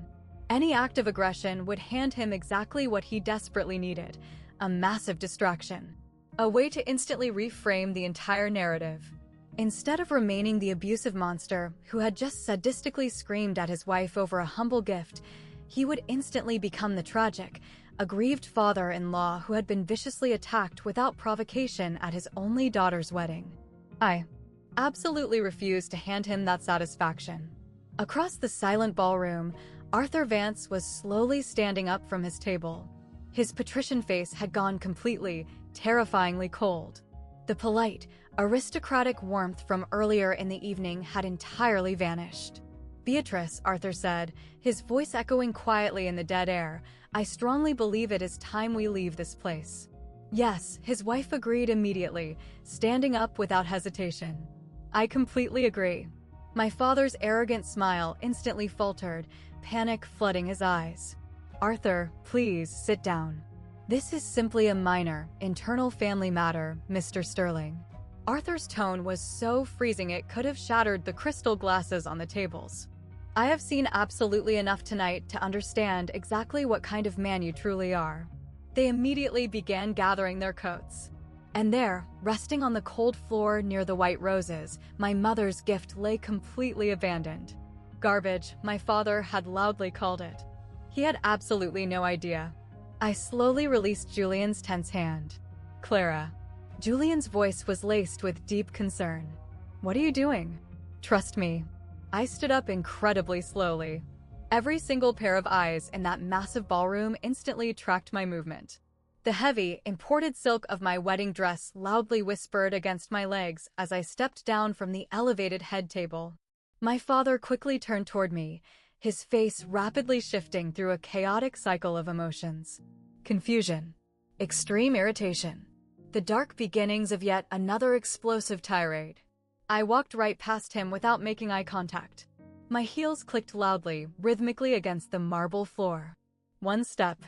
Any act of aggression would hand him exactly what he desperately needed, a massive distraction. A way to instantly reframe the entire narrative. Instead of remaining the abusive monster who had just sadistically screamed at his wife over a humble gift, he would instantly become the tragic, aggrieved father-in-law who had been viciously attacked without provocation at his only daughter's wedding. I absolutely refused to hand him that satisfaction. Across the silent ballroom, Arthur Vance was slowly standing up from his table. His patrician face had gone completely, terrifyingly cold. The polite, aristocratic warmth from earlier in the evening had entirely vanished. "Beatrice," Arthur said, his voice echoing quietly in the dead air, "I strongly believe it is time we leave this place." "Yes," his wife agreed immediately, standing up without hesitation. "I completely agree." My father's arrogant smile instantly faltered, panic flooding his eyes. "Arthur, please sit down. This is simply a minor, internal family matter, Mr. Sterling." Arthur's tone was so freezing it could have shattered the crystal glasses on the tables. "I have seen absolutely enough tonight to understand exactly what kind of man you truly are." They immediately began gathering their coats. And there, resting on the cold floor near the white roses, my mother's gift lay completely abandoned. Garbage, my father had loudly called it. He had absolutely no idea. I slowly released Julian's tense hand. "Clara." Julian's voice was laced with deep concern. "What are you doing?" "Trust me." I stood up incredibly slowly. Every single pair of eyes in that massive ballroom instantly tracked my movement. The heavy, imported silk of my wedding dress loudly whispered against my legs as I stepped down from the elevated head table. My father quickly turned toward me, his face rapidly shifting through a chaotic cycle of emotions. Confusion, extreme irritation, the dark beginnings of yet another explosive tirade. I walked right past him without making eye contact. My heels clicked loudly, rhythmically against the marble floor. 1 step,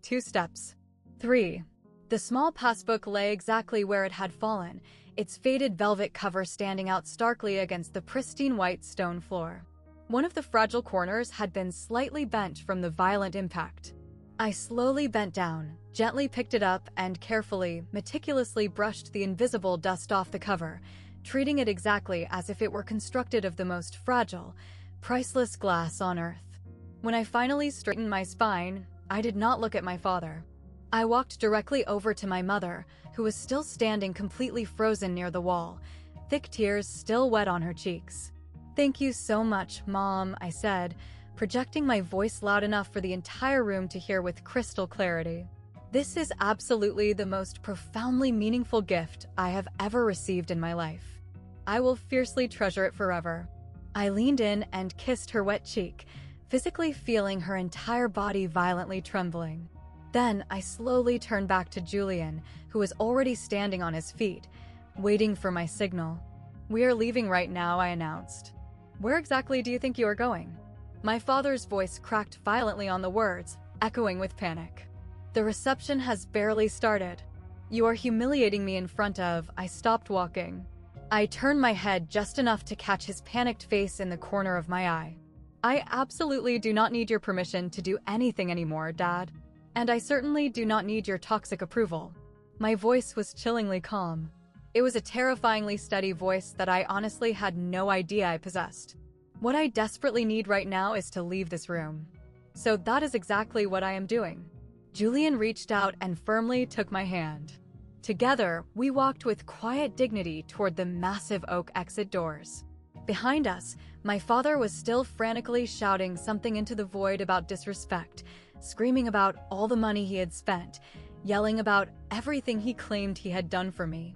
2 steps, 3. The small passbook lay exactly where it had fallen, its faded velvet cover standing out starkly against the pristine white stone floor. One of the fragile corners had been slightly bent from the violent impact. I slowly bent down, gently picked it up, and carefully, meticulously brushed the invisible dust off the cover, treating it exactly as if it were constructed of the most fragile, priceless glass on earth. When I finally straightened my spine, I did not look at my father. I walked directly over to my mother, who was still standing completely frozen near the wall, thick tears still wet on her cheeks. "Thank you so much, Mom," I said, projecting my voice loud enough for the entire room to hear with crystal clarity. "This is absolutely the most profoundly meaningful gift I have ever received in my life. I will fiercely treasure it forever." I leaned in and kissed her wet cheek, physically feeling her entire body violently trembling. Then I slowly turned back to Julian, who was already standing on his feet, waiting for my signal. "We are leaving right now," I announced. "Where exactly do you think you are going?" My father's voice cracked violently on the words, echoing with panic. "The reception has barely started. You are humiliating me in front of—" I stopped walking. I turned my head just enough to catch his panicked face in the corner of my eye. "I absolutely do not need your permission to do anything anymore, Dad. And I certainly do not need your toxic approval." My voice was chillingly calm. It was a terrifyingly steady voice that I honestly had no idea I possessed. What I desperately need right now is to leave this room. So that is exactly what I am doing. Julian reached out and firmly took my hand. Together, we walked with quiet dignity toward the massive oak exit doors. Behind us, my father was still frantically shouting something into the void about disrespect, screaming about all the money he had spent, yelling about everything he claimed he had done for me.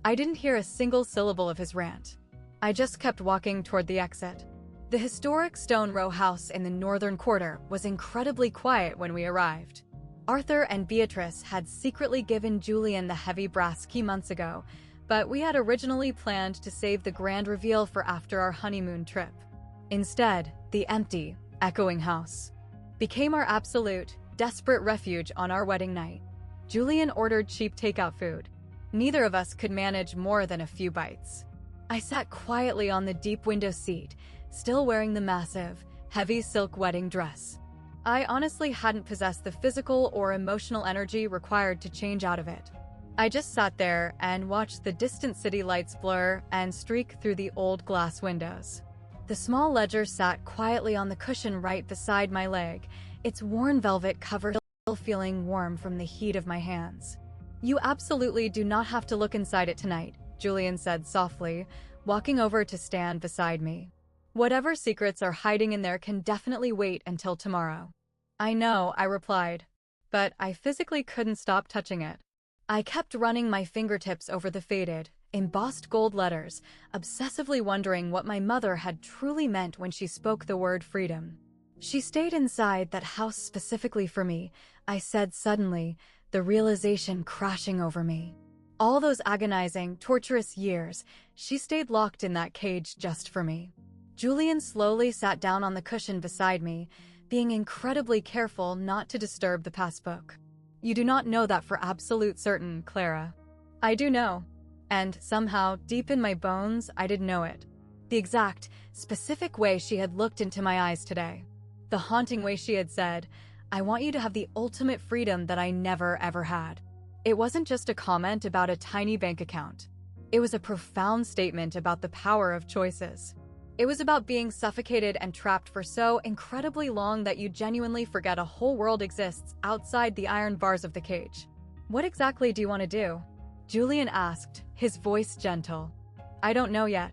I didn't hear a single syllable of his rant. I just kept walking toward the exit. The historic stone row house in the northern quarter was incredibly quiet when we arrived. Arthur and Beatrice had secretly given Julian the heavy brass key months ago, but we had originally planned to save the grand reveal for after our honeymoon trip. Instead, the empty, echoing house became our absolute, desperate refuge on our wedding night. Julian ordered cheap takeout food. Neither of us could manage more than a few bites. I sat quietly on the deep window seat, still wearing the massive, heavy silk wedding dress. I honestly hadn't possessed the physical or emotional energy required to change out of it. I just sat there and watched the distant city lights blur and streak through the old glass windows. The small ledger sat quietly on the cushion right beside my leg, its worn velvet cover still feeling warm from the heat of my hands. "You absolutely do not have to look inside it tonight," Julian said softly, walking over to stand beside me. "Whatever secrets are hiding in there can definitely wait until tomorrow." "I know," I replied, but I physically couldn't stop touching it. I kept running my fingertips over the faded, embossed gold letters, obsessively wondering what my mother had truly meant when she spoke the word freedom. "She stayed inside that house specifically for me," I said suddenly, the realization crashing over me. "All those agonizing, torturous years, she stayed locked in that cage just for me." Julian slowly sat down on the cushion beside me, being incredibly careful not to disturb the passbook. "You do not know that for absolute certain, Clara." "I do know." And somehow, deep in my bones, I did know it. The exact, specific way she had looked into my eyes today. The haunting way she had said, "I want you to have the ultimate freedom that I never ever had." It wasn't just a comment about a tiny bank account. It was a profound statement about the power of choices. It was about being suffocated and trapped for so incredibly long that you genuinely forget a whole world exists outside the iron bars of the cage. "What exactly do you want to do?" Julian asked, his voice gentle. "I don't know yet."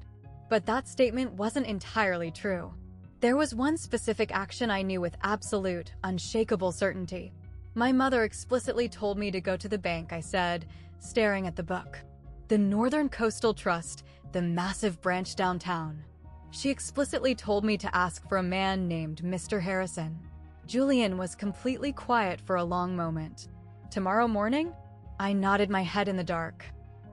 But that statement wasn't entirely true. There was one specific action I knew with absolute, unshakable certainty. My mother explicitly told me to go to the bank, I said, staring at the book. The Northern Coastal Trust, the massive branch downtown. She explicitly told me to ask for a man named Mr. Harrison. Julian was completely quiet for a long moment. Tomorrow morning? I nodded my head in the dark.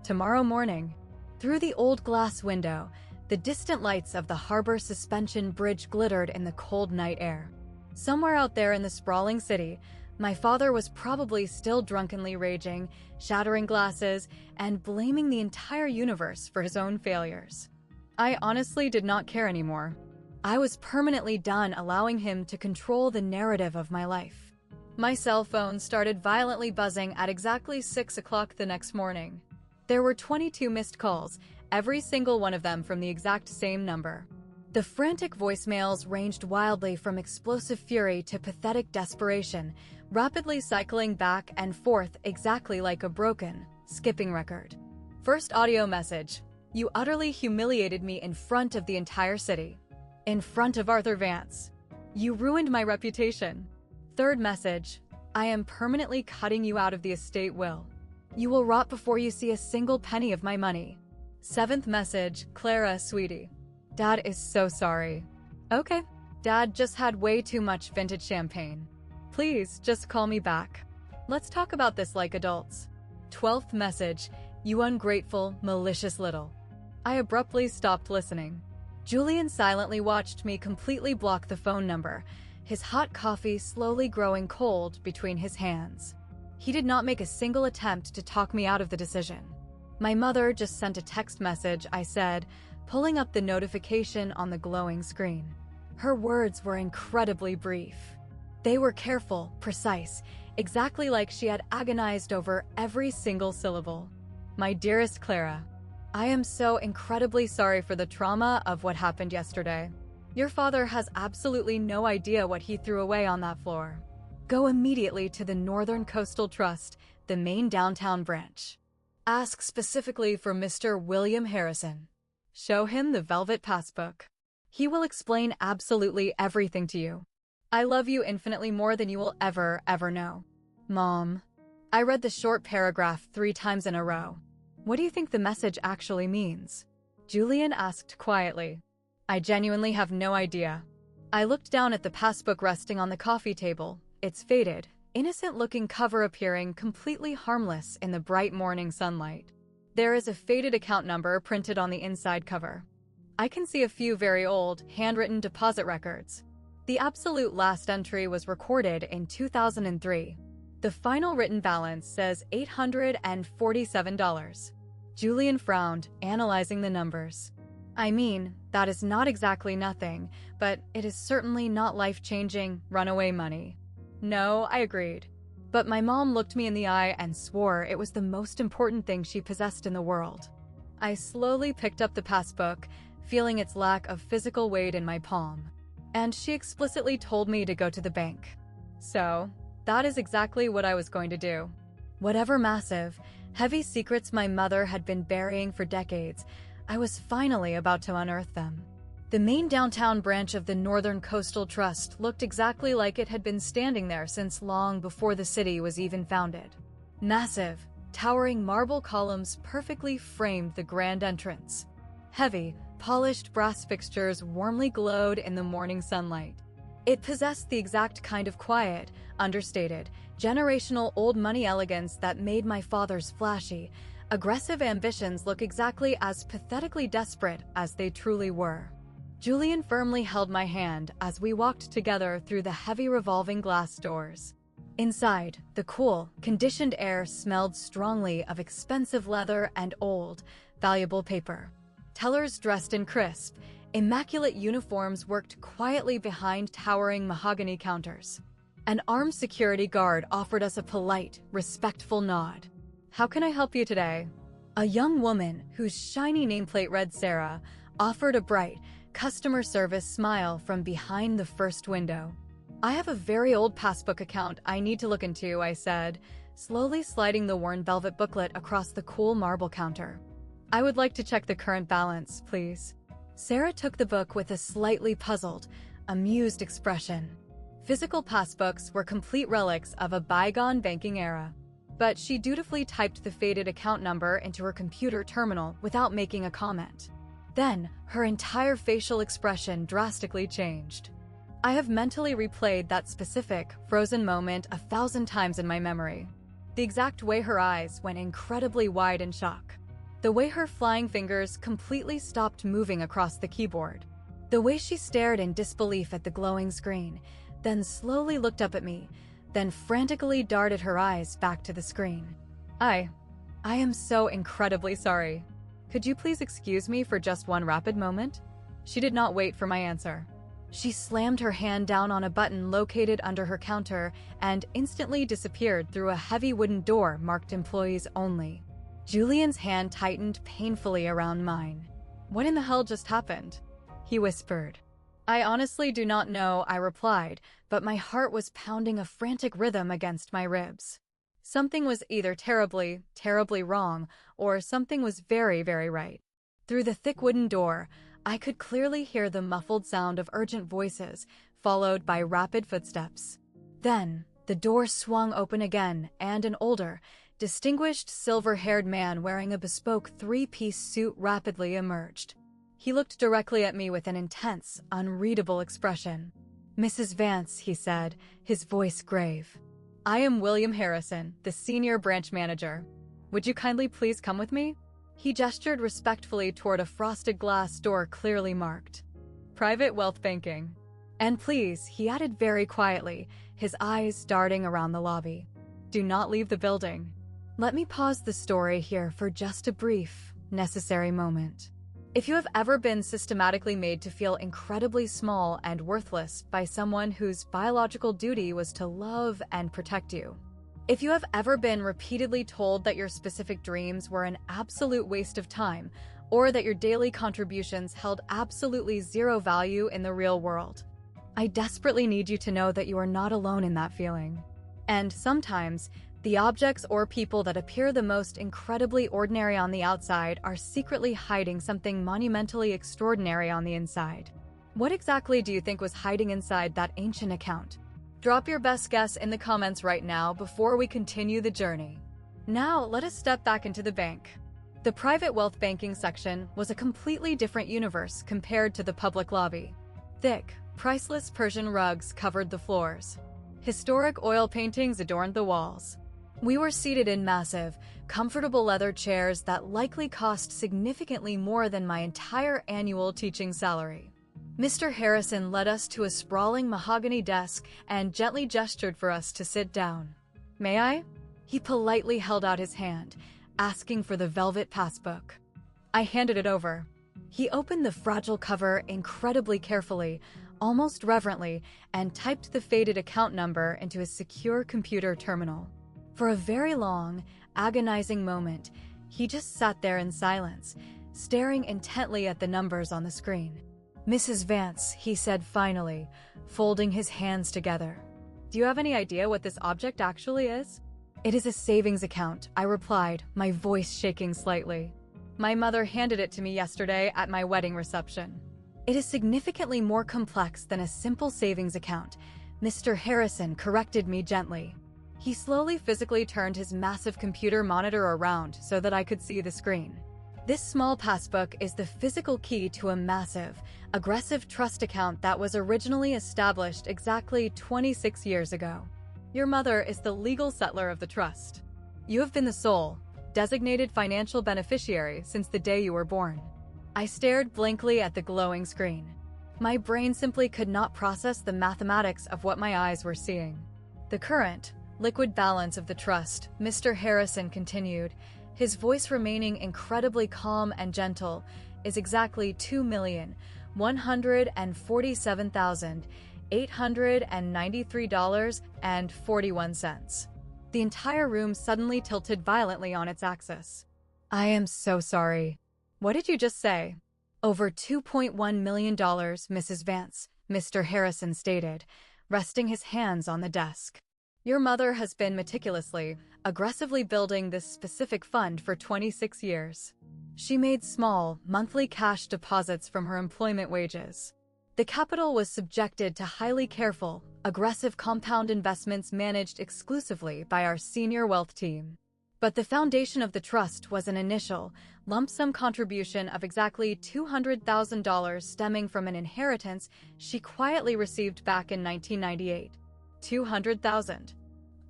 Tomorrow morning. Through the old glass window, the distant lights of the harbor suspension bridge glittered in the cold night air. Somewhere out there in the sprawling city, my father was probably still drunkenly raging, shattering glasses, and blaming the entire universe for his own failures. I honestly did not care anymore. I was permanently done allowing him to control the narrative of my life. My cell phone started violently buzzing at exactly 6 o'clock the next morning. There were 22 missed calls, every single one of them from the exact same number. The frantic voicemails ranged wildly from explosive fury to pathetic desperation, rapidly cycling back and forth exactly like a broken, skipping record. First audio message: "You utterly humiliated me in front of the entire city. In front of Arthur Vance. You ruined my reputation." Third message: "I am permanently cutting you out of the estate will. You will rot before you see a single penny of my money." Seventh message: "Clara, sweetie. Dad is so sorry." Okay, Dad just had way too much vintage champagne. Please, just call me back. Let's talk about this like adults. 12th message: "You ungrateful, malicious little." I abruptly stopped listening. Julian silently watched me completely block the phone number, his hot coffee slowly growing cold between his hands. He did not make a single attempt to talk me out of the decision. My mother just sent a text message, I said, pulling up the notification on the glowing screen. Her words were incredibly brief. They were careful, precise, exactly like she had agonized over every single syllable. "My dearest Clara, I am so incredibly sorry for the trauma of what happened yesterday. Your father has absolutely no idea what he threw away on that floor. Go immediately to the Northern Coastal Trust, the main downtown branch. Ask specifically for Mr. William Harrison. Show him the velvet passbook. He will explain absolutely everything to you. I love you infinitely more than you will ever know. Mom." I read the short paragraph 3 times in a row. "What do you think the message actually means?" Julian asked quietly. "I genuinely have no idea." I looked down at the passbook resting on the coffee table, its faded, innocent-looking cover appearing completely harmless in the bright morning sunlight. There is a faded account number printed on the inside cover. I can see a few very old, handwritten deposit records. The absolute last entry was recorded in 2003. The final written balance says $847. Julian frowned, analyzing the numbers. "I mean, that is not exactly nothing, but it is certainly not life-changing, runaway money." "No," I agreed. But my mom looked me in the eye and swore it was the most important thing she possessed in the world. I slowly picked up the passbook, feeling its lack of physical weight in my palm. And she explicitly told me to go to the bank. So, that is exactly what I was going to do. Whatever massive, heavy secrets my mother had been burying for decades, I was finally about to unearth them. The main downtown branch of the Northern Coastal Trust looked exactly like it had been standing there since long before the city was even founded. Massive, towering marble columns perfectly framed the grand entrance. Heavy, polished brass fixtures warmly glowed in the morning sunlight. It possessed the exact kind of quiet, understated, generational old money elegance that made my father's flashy, aggressive ambitions look exactly as pathetically desperate as they truly were. Julian firmly held my hand as we walked together through the heavy revolving glass doors. Inside, the cool, conditioned air smelled strongly of expensive leather and old, valuable paper. Tellers dressed in crisp, immaculate uniforms worked quietly behind towering mahogany counters. An armed security guard offered us a polite, respectful nod. "How can I help you today?" A young woman, whose shiny nameplate read Sarah, offered a bright, customer service smile from behind the first window. "I have a very old passbook account I need to look into," I said, slowly sliding the worn velvet booklet across the cool marble counter. "I would like to check the current balance, please." Sarah took the book with a slightly puzzled, amused expression. Physical passbooks were complete relics of a bygone banking era. But she dutifully typed the faded account number into her computer terminal without making a comment. Then, her entire facial expression drastically changed. I have mentally replayed that specific, frozen moment 1,000 times in my memory. The exact way her eyes went incredibly wide in shock. The way her flying fingers completely stopped moving across the keyboard. The way she stared in disbelief at the glowing screen, then slowly looked up at me, then frantically darted her eyes back to the screen. I am so incredibly sorry. Could you please excuse me for just one rapid moment? She did not wait for my answer. She slammed her hand down on a button located under her counter and instantly disappeared through a heavy wooden door marked Employees Only. Julian's hand tightened painfully around mine. What in the hell just happened? He whispered. I honestly do not know, I replied, but my heart was pounding a frantic rhythm against my ribs. Something was either terribly, terribly wrong, or something was very, very right. Through the thick wooden door, I could clearly hear the muffled sound of urgent voices, followed by rapid footsteps. Then, the door swung open again, and an older, distinguished silver-haired man wearing a bespoke three-piece suit rapidly emerged. He looked directly at me with an intense, unreadable expression. Mrs. Vance, he said, his voice grave. I am William Harrison, the senior branch manager. Would you kindly please come with me? He gestured respectfully toward a frosted glass door clearly marked. Private Wealth Banking. And please, he added very quietly, his eyes darting around the lobby. Do not leave the building. Let me pause the story here for just a brief, necessary moment. If you have ever been systematically made to feel incredibly small and worthless by someone whose biological duty was to love and protect you, if you have ever been repeatedly told that your specific dreams were an absolute waste of time, or that your daily contributions held absolutely zero value in the real world, I desperately need you to know that you are not alone in that feeling. And sometimes, the objects or people that appear the most incredibly ordinary on the outside are secretly hiding something monumentally extraordinary on the inside. What exactly do you think was hiding inside that ancient account? Drop your best guess in the comments right now before we continue the journey. Now, let us step back into the bank. The private wealth banking section was a completely different universe compared to the public lobby. Thick, priceless Persian rugs covered the floors. Historic oil paintings adorned the walls. We were seated in massive, comfortable leather chairs that likely cost significantly more than my entire annual teaching salary. Mr. Harrison led us to a sprawling mahogany desk and gently gestured for us to sit down. May I? He politely held out his hand, asking for the velvet passbook. I handed it over. He opened the fragile cover incredibly carefully, almost reverently, and typed the faded account number into his secure computer terminal. For a very long, agonizing moment, he just sat there in silence, staring intently at the numbers on the screen. Mrs. Vance, he said finally, folding his hands together. Do you have any idea what this object actually is? It is a savings account, I replied, my voice shaking slightly. My mother handed it to me yesterday at my wedding reception. It is significantly more complex than a simple savings account, Mr. Harrison corrected me gently. He slowly physically turned his massive computer monitor around so that I could see the screen. This small passbook is the physical key to a massive, aggressive trust account that was originally established exactly 26 years ago. Your mother is the legal settler of the trust. You have been the sole, designated financial beneficiary since the day you were born. I stared blankly at the glowing screen. My brain simply could not process the mathematics of what my eyes were seeing. The current, liquid balance of the trust, Mr. Harrison continued, his voice remaining incredibly calm and gentle, is exactly $2,147,893.41. The entire room suddenly tilted violently on its axis. I am so sorry. What did you just say? Over $2.1 million, Mrs. Vance, Mr. Harrison stated, resting his hands on the desk. Your mother has been meticulously, aggressively building this specific fund for 26 years. She made small, monthly cash deposits from her employment wages. The capital was subjected to highly careful, aggressive compound investments managed exclusively by our senior wealth team. But the foundation of the trust was an initial, lump sum contribution of exactly $200,000 stemming from an inheritance she quietly received back in 1998. $200,000.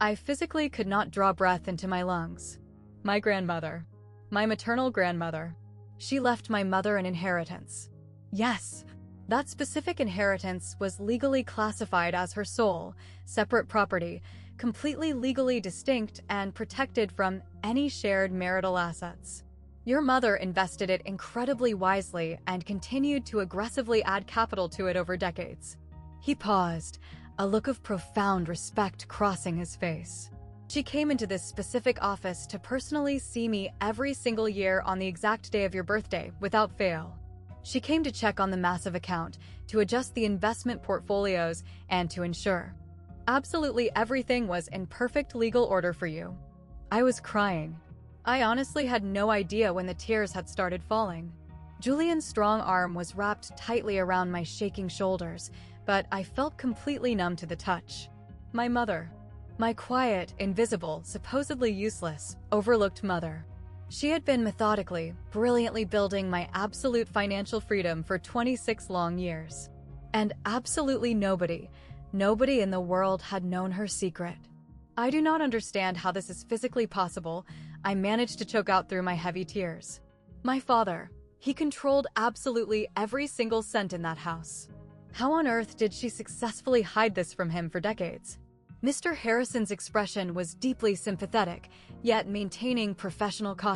I physically could not draw breath into my lungs. My grandmother. My maternal grandmother. She left my mother an inheritance. Yes, that specific inheritance was legally classified as her sole, separate property, completely legally distinct and protected from any shared marital assets. Your mother invested it incredibly wisely and continued to aggressively add capital to it over decades. He paused, a look of profound respect crossing his face. She came into this specific office to personally see me every single year on the exact day of your birthday, without fail. She came to check on the massive account, to adjust the investment portfolios, and to ensure absolutely everything was in perfect legal order for you. I was crying. I honestly had no idea when the tears had started falling. Julian's strong arm was wrapped tightly around my shaking shoulders, but I felt completely numb to the touch. My mother. My quiet, invisible, supposedly useless, overlooked mother. She had been methodically, brilliantly building my absolute financial freedom for 26 long years. And absolutely nobody in the world had known her secret. I do not understand how this is physically possible. I managed to choke out through my heavy tears. My father. He controlled absolutely every single cent in that house. How on earth did she successfully hide this from him for decades? Mr. Harrison's expression was deeply sympathetic, yet maintaining professional caution.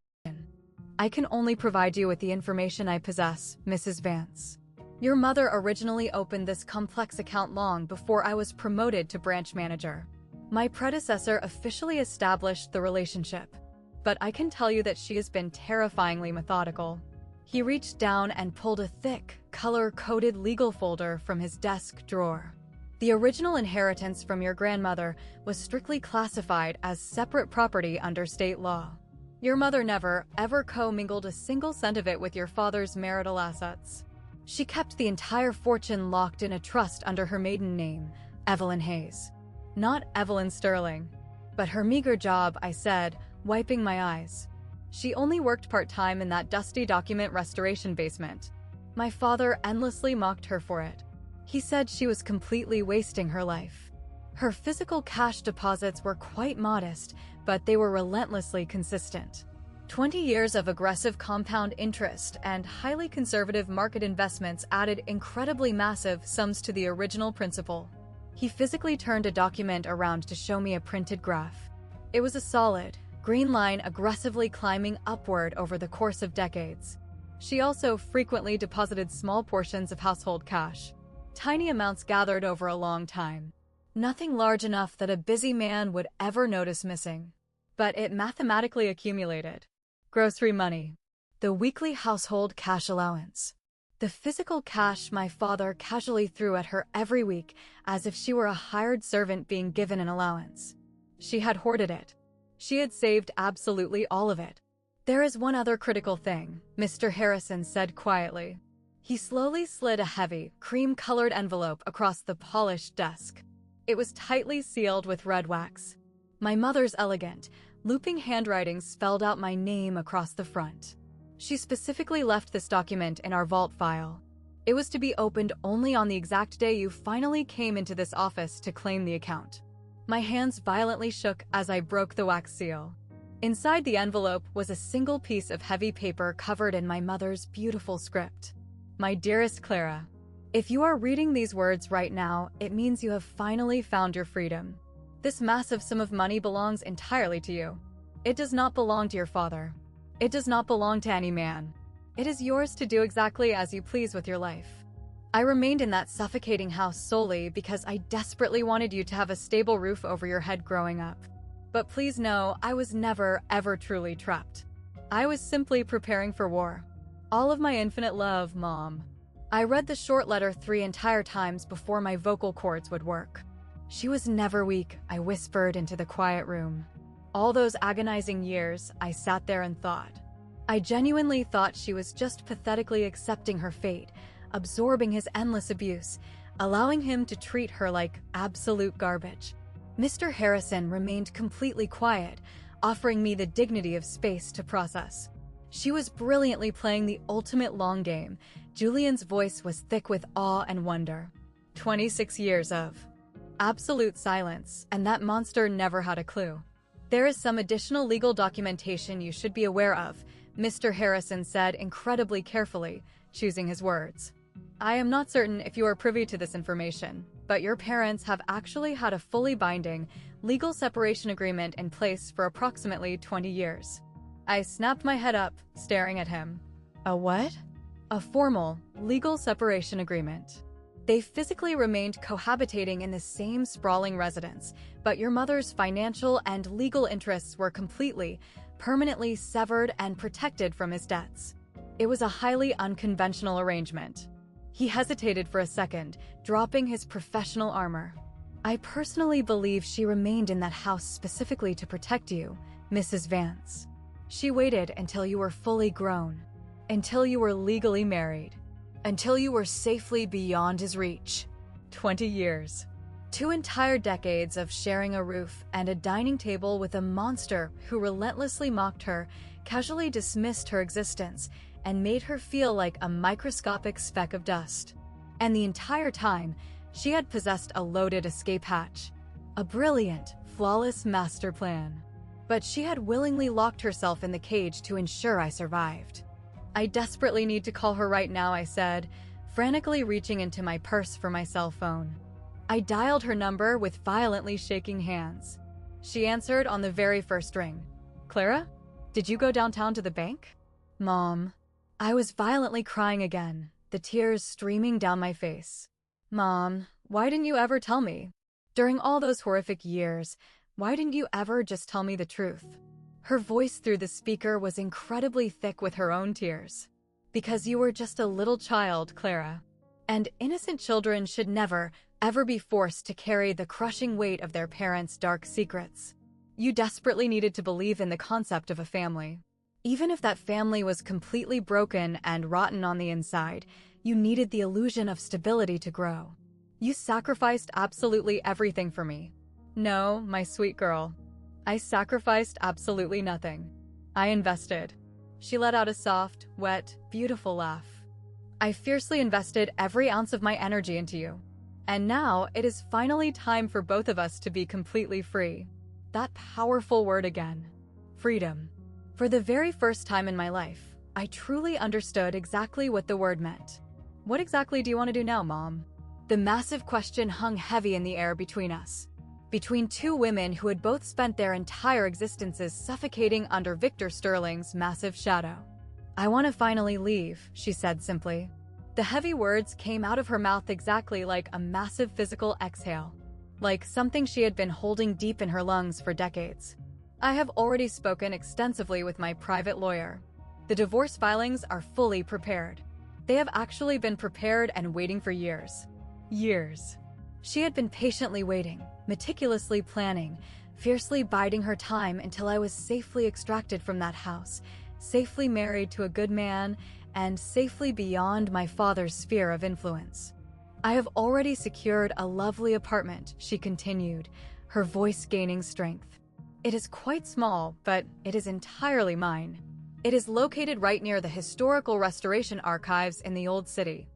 I can only provide you with the information I possess, Mrs. Vance. Your mother originally opened this complex account long before I was promoted to branch manager. My predecessor officially established the relationship, but I can tell you that she has been terrifyingly methodical. He reached down and pulled a thick, color-coded legal folder from his desk drawer. The original inheritance from your grandmother was strictly classified as separate property under state law. Your mother never, ever commingled a single cent of it with your father's marital assets. She kept the entire fortune locked in a trust under her maiden name, Evelyn Hayes. Not Evelyn Sterling. But her meager job, I said, wiping my eyes. She only worked part-time in that dusty document restoration basement. My father endlessly mocked her for it. He said she was completely wasting her life. Her physical cash deposits were quite modest, but they were relentlessly consistent. 20 years of aggressive compound interest and highly conservative market investments added incredibly massive sums to the original principal. He physically turned a document around to show me a printed graph. It was a solid, green line aggressively climbing upward over the course of decades. She also frequently deposited small portions of household cash. Tiny amounts gathered over a long time. Nothing large enough that a busy man would ever notice missing. But it mathematically accumulated. Grocery money. The weekly household cash allowance. The physical cash my father casually threw at her every week, as if she were a hired servant being given an allowance. She had hoarded it. She had saved absolutely all of it. There is one other critical thing, Mr. Harrison said quietly. He slowly slid a heavy, cream-colored envelope across the polished desk. It was tightly sealed with red wax. My mother's elegant, looping handwriting spelled out my name across the front. She specifically left this document in our vault file. It was to be opened only on the exact day you finally came into this office to claim the account. My hands violently shook as I broke the wax seal. Inside the envelope was a single piece of heavy paper covered in my mother's beautiful script. My dearest Clara, if you are reading these words right now, it means you have finally found your freedom. This massive sum of money belongs entirely to you. It does not belong to your father. It does not belong to any man. It is yours to do exactly as you please with your life. I remained in that suffocating house solely because I desperately wanted you to have a stable roof over your head growing up. But please know, I was never, ever truly trapped. I was simply preparing for war. All of my infinite love, Mom. I read the short letter 3 entire times before my vocal cords would work. She was never weak, I whispered into the quiet room. All those agonizing years, I sat there and thought. I genuinely thought she was just pathetically accepting her fate, absorbing his endless abuse, allowing him to treat her like absolute garbage. Mr. Harrison remained completely quiet, offering me the dignity of space to process. She was brilliantly playing the ultimate long game. Julian's voice was thick with awe and wonder. 26 years of absolute silence, and that monster never had a clue. There is some additional legal documentation you should be aware of, Mr. Harrison said incredibly carefully, choosing his words. I am not certain if you are privy to this information, but your parents have actually had a fully binding, legal separation agreement in place for approximately 20 years. I snapped my head up, staring at him. A what? A formal, legal separation agreement. They physically remained cohabitating in the same sprawling residence, but your mother's financial and legal interests were completely, permanently severed and protected from his debts. It was a highly unconventional arrangement. He hesitated for a second, dropping his professional armor. I personally believe she remained in that house specifically to protect you, Mrs. Vance. She waited until you were fully grown, until you were legally married, until you were safely beyond his reach. 20 years. 2 entire decades of sharing a roof and a dining table with a monster who relentlessly mocked her, casually dismissed her existence, and made her feel like a microscopic speck of dust. And the entire time, she had possessed a loaded escape hatch. A brilliant, flawless master plan. But she had willingly locked herself in the cage to ensure I survived. I desperately need to call her right now, I said, frantically reaching into my purse for my cell phone. I dialed her number with violently shaking hands. She answered on the very first ring. Clara? Did you go downtown to the bank? Mom. I was violently crying again, the tears streaming down my face. Mom, why didn't you ever tell me? During all those horrific years, why didn't you ever just tell me the truth? Her voice through the speaker was incredibly thick with her own tears. Because you were just a little child, Clara. And innocent children should never, ever be forced to carry the crushing weight of their parents' dark secrets. You desperately needed to believe in the concept of a family. Even if that family was completely broken and rotten on the inside, you needed the illusion of stability to grow. You sacrificed absolutely everything for me. No, my sweet girl. I sacrificed absolutely nothing. I invested. She let out a soft, wet, beautiful laugh. I fiercely invested every ounce of my energy into you. And now it is finally time for both of us to be completely free. That powerful word again. Freedom. For the very first time in my life, I truly understood exactly what the word meant. What exactly do you want to do now, Mom? The massive question hung heavy in the air between us. Between 2 women who had both spent their entire existences suffocating under Victor Sterling's massive shadow. I want to finally leave, she said simply. The heavy words came out of her mouth exactly like a massive physical exhale, like something she had been holding deep in her lungs for decades. I have already spoken extensively with my private lawyer. The divorce filings are fully prepared. They have actually been prepared and waiting for years. Years. She had been patiently waiting, meticulously planning, fiercely biding her time until I was safely extracted from that house, safely married to a good man, and safely beyond my father's sphere of influence. I have already secured a lovely apartment, she continued, her voice gaining strength. It is quite small, but it is entirely mine. It is located right near the historical restoration archives in the old city.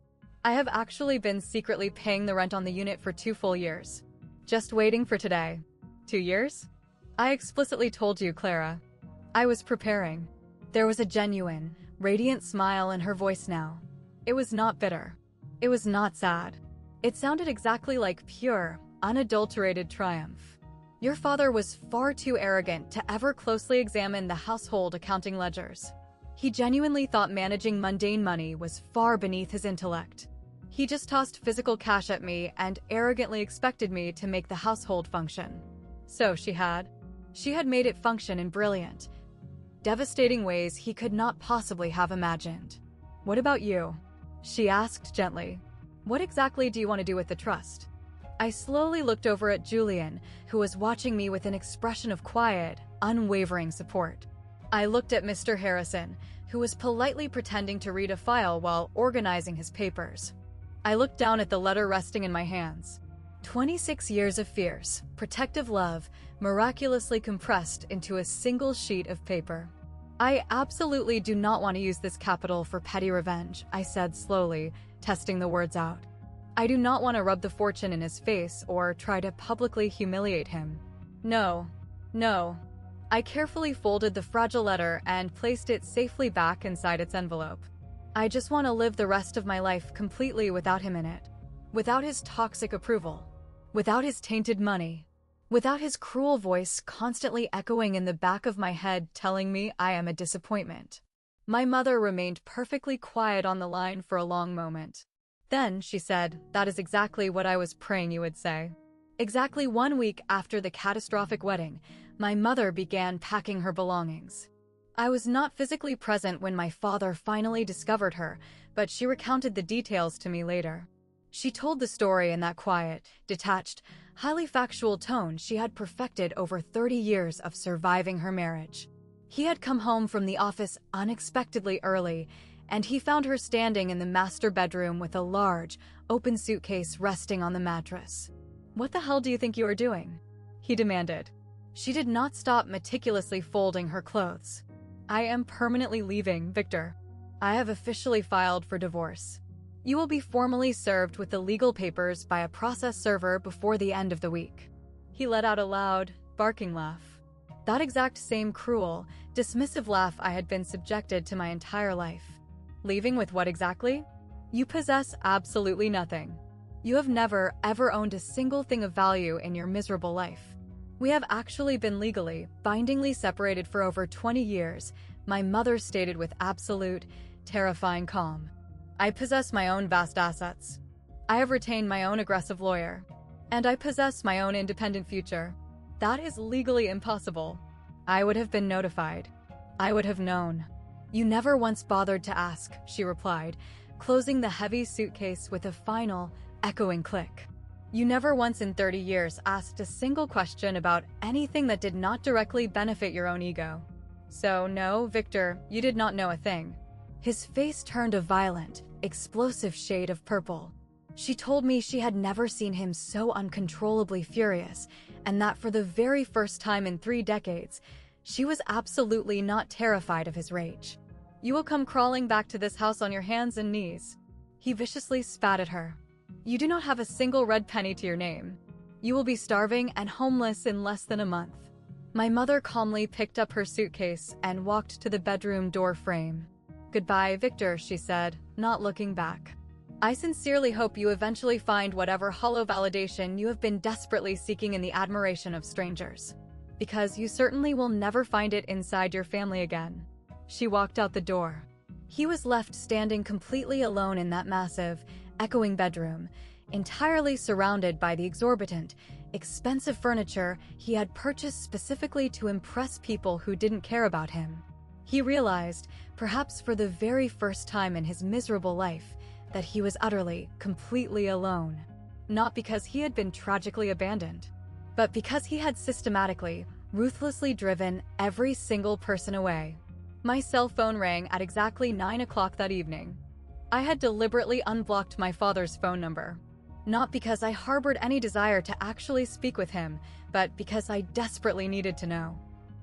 I have actually been secretly paying the rent on the unit for 2 full years. Just waiting for today. 2 years? I explicitly told you, Clara. I was preparing. There was a genuine, radiant smile in her voice now. It was not bitter. It was not sad. It sounded exactly like pure, unadulterated triumph. Your father was far too arrogant to ever closely examine the household accounting ledgers. He genuinely thought managing mundane money was far beneath his intellect. He just tossed physical cash at me and arrogantly expected me to make the household function. So she had made it function in brilliant, devastating ways he could not possibly have imagined. What about you? She asked gently. What exactly do you want to do with the trust? I slowly looked over at Julian, who was watching me with an expression of quiet, unwavering support. I looked at Mr. Harrison, who was politely pretending to read a file while organizing his papers. I looked down at the letter resting in my hands. 26 years of fierce, protective love, miraculously compressed into a single sheet of paper. I absolutely do not want to use this capital for petty revenge, I said slowly, testing the words out. I do not want to rub the fortune in his face or try to publicly humiliate him. No. I carefully folded the fragile letter and placed it safely back inside its envelope. I just want to live the rest of my life completely without him in it. Without his toxic approval. Without his tainted money. Without his cruel voice constantly echoing in the back of my head telling me I am a disappointment. My mother remained perfectly quiet on the line for a long moment. Then she said, "That is exactly what I was praying you would say." Exactly 1 week after the catastrophic wedding, my mother began packing her belongings. I was not physically present when my father finally discovered her, but she recounted the details to me later. She told the story in that quiet, detached, highly factual tone she had perfected over 30 years of surviving her marriage. He had come home from the office unexpectedly early, and he found her standing in the master bedroom with a large, open suitcase resting on the mattress. "What the hell do you think you are doing?" he demanded. She did not stop meticulously folding her clothes. "I am permanently leaving, Victor. I have officially filed for divorce. You will be formally served with the legal papers by a process server before the end of the week." He let out a loud, barking laugh. That exact same cruel, dismissive laugh I had been subjected to my entire life. Leaving with what exactly? You possess absolutely nothing. You have never, ever owned a single thing of value in your miserable life. We have actually been legally, bindingly separated for over 20 years, my mother stated with absolute, terrifying calm. I possess my own vast assets. I have retained my own aggressive lawyer. And I possess my own independent future. That is legally impossible. I would have been notified. I would have known. You never once bothered to ask, she replied, closing the heavy suitcase with a final, echoing click. You never once in 30 years asked a single question about anything that did not directly benefit your own ego. So no, Victor, you did not know a thing. His face turned a violent, explosive shade of purple. She told me she had never seen him so uncontrollably furious, and that for the very first time in 3 decades, she was absolutely not terrified of his rage. You will come crawling back to this house on your hands and knees. He viciously spat at her. You do not have a single red penny to your name. You will be starving and homeless in less than a month. My mother calmly picked up her suitcase and walked to the bedroom door frame. Goodbye, Victor, she said, not looking back. I sincerely hope you eventually find whatever hollow validation you have been desperately seeking in the admiration of strangers. Because you certainly will never find it inside your family again. She walked out the door. He was left standing completely alone in that massive, echoing bedroom, entirely surrounded by the exorbitant, expensive furniture he had purchased specifically to impress people who didn't care about him. He realized, perhaps for the very first time in his miserable life, that he was utterly, completely alone. Not because he had been tragically abandoned, but because he had systematically, ruthlessly driven every single person away. My cell phone rang at exactly 9 o'clock that evening. I had deliberately unblocked my father's phone number. Not because I harbored any desire to actually speak with him, but because I desperately needed to know.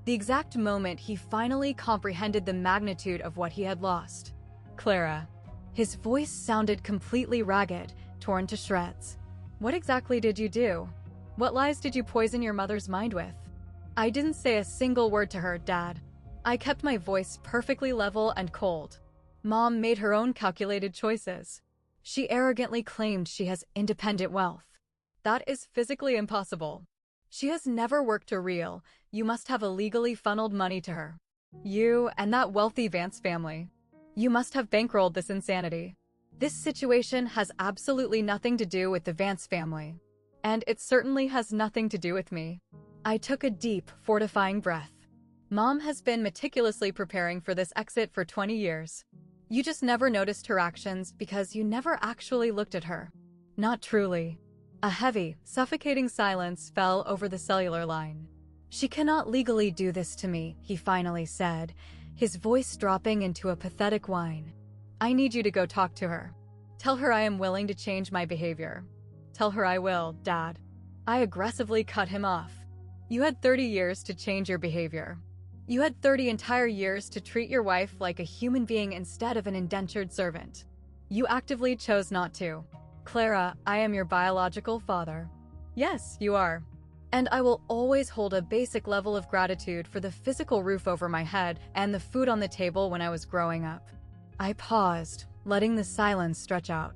The exact moment he finally comprehended the magnitude of what he had lost. Clara. His voice sounded completely ragged, torn to shreds. What exactly did you do? What lies did you poison your mother's mind with? I didn't say a single word to her, Dad. I kept my voice perfectly level and cold. Mom made her own calculated choices. She arrogantly claimed she has independent wealth. That is physically impossible. She has never worked a real, you must have illegally funneled money to her. You and that wealthy Vance family. You must have bankrolled this insanity. This situation has absolutely nothing to do with the Vance family. And it certainly has nothing to do with me. I took a deep, fortifying breath. Mom has been meticulously preparing for this exit for 20 years. You just never noticed her actions because you never actually looked at her. Not truly. A heavy, suffocating silence fell over the cellular line. She cannot legally do this to me, he finally said, his voice dropping into a pathetic whine. I need you to go talk to her. Tell her I am willing to change my behavior. Tell her I will, Dad. I aggressively cut him off. You had 30 years to change your behavior. You had 30 entire years to treat your wife like a human being instead of an indentured servant. You actively chose not to. Clara, I am your biological father. Yes, you are. And I will always hold a basic level of gratitude for the physical roof over my head and the food on the table when I was growing up. I paused, letting the silence stretch out.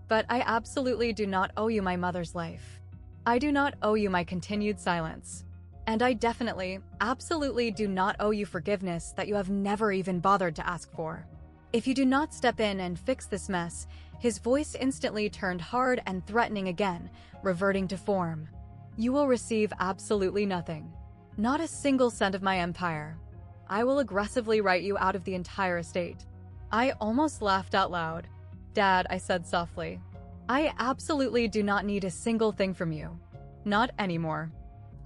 But I absolutely do not owe you my mother's life. I do not owe you my continued silence. And I definitely, absolutely do not owe you forgiveness that you have never even bothered to ask for. If you do not step in and fix this mess, his voice instantly turned hard and threatening again, reverting to form. You will receive absolutely nothing. Not a single cent of my empire. I will aggressively write you out of the entire estate. I almost laughed out loud. Dad, I said softly. I absolutely do not need a single thing from you. Not anymore.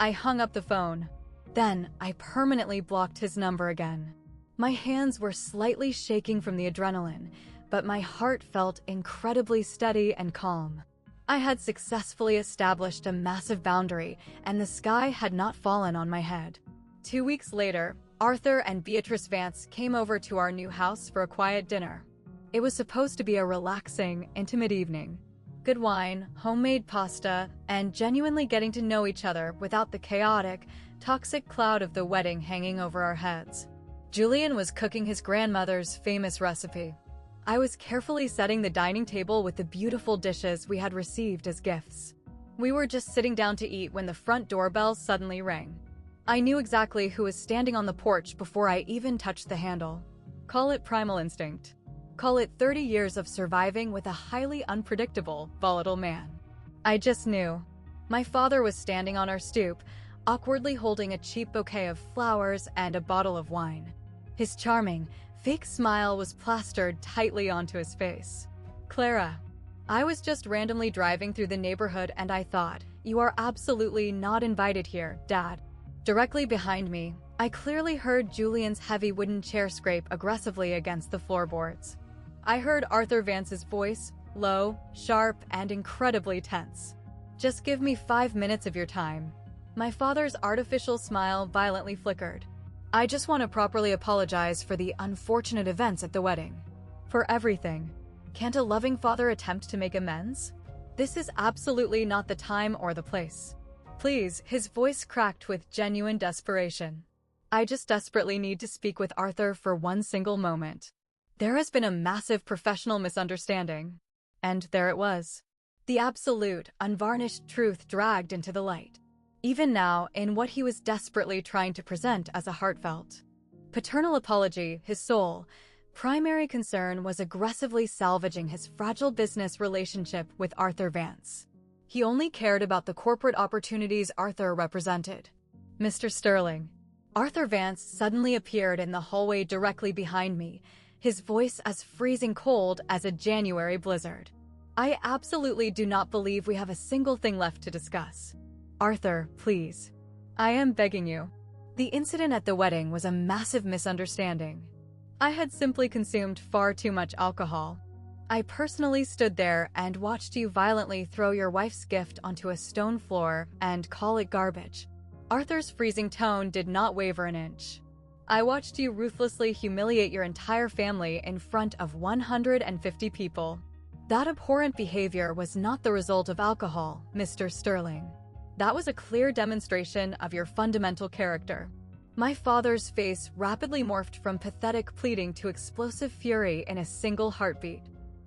I hung up the phone. Then I permanently blocked his number again. My hands were slightly shaking from the adrenaline, but my heart felt incredibly steady and calm. I had successfully established a massive boundary, and the sky had not fallen on my head. 2 weeks later, Arthur and Beatrice Vance came over to our new house for a quiet dinner. It was supposed to be a relaxing, intimate evening. Good wine, homemade pasta, and genuinely getting to know each other without the chaotic, toxic cloud of the wedding hanging over our heads. Julian was cooking his grandmother's famous recipe. I was carefully setting the dining table with the beautiful dishes we had received as gifts. We were just sitting down to eat when the front doorbell suddenly rang. I knew exactly who was standing on the porch before I even touched the handle. Call it primal instinct. Call it 30 years of surviving with a highly unpredictable, volatile man. I just knew. My father was standing on our stoop, awkwardly holding a cheap bouquet of flowers and a bottle of wine. His charming, fake smile was plastered tightly onto his face. Clara. I was just randomly driving through the neighborhood and I thought, you are absolutely not invited here, Dad. Directly behind me, I clearly heard Julian's heavy wooden chair scrape aggressively against the floorboards. I heard Arthur Vance's voice, low, sharp, and incredibly tense. Just give me 5 minutes of your time. My father's artificial smile violently flickered. I just want to properly apologize for the unfortunate events at the wedding. For everything. Can't a loving father attempt to make amends? This is absolutely not the time or the place. Please, his voice cracked with genuine desperation. I just desperately need to speak with Arthur for one single moment. There has been a massive professional misunderstanding. And there it was. The absolute, unvarnished truth dragged into the light. Even now, in what he was desperately trying to present as a heartfelt paternal apology, his sole, primary concern was aggressively salvaging his fragile business relationship with Arthur Vance. He only cared about the corporate opportunities Arthur represented. Mr. Sterling. Arthur Vance suddenly appeared in the hallway directly behind me, his voice as freezing cold as a January blizzard. I absolutely do not believe we have a single thing left to discuss. Arthur, please. I am begging you. The incident at the wedding was a massive misunderstanding. I had simply consumed far too much alcohol. I personally stood there and watched you violently throw your wife's gift onto a stone floor and call it garbage. Arthur's freezing tone did not waver an inch. I watched you ruthlessly humiliate your entire family in front of 150 people. That abhorrent behavior was not the result of alcohol, Mr. Sterling. That was a clear demonstration of your fundamental character. My father's face rapidly morphed from pathetic pleading to explosive fury in a single heartbeat.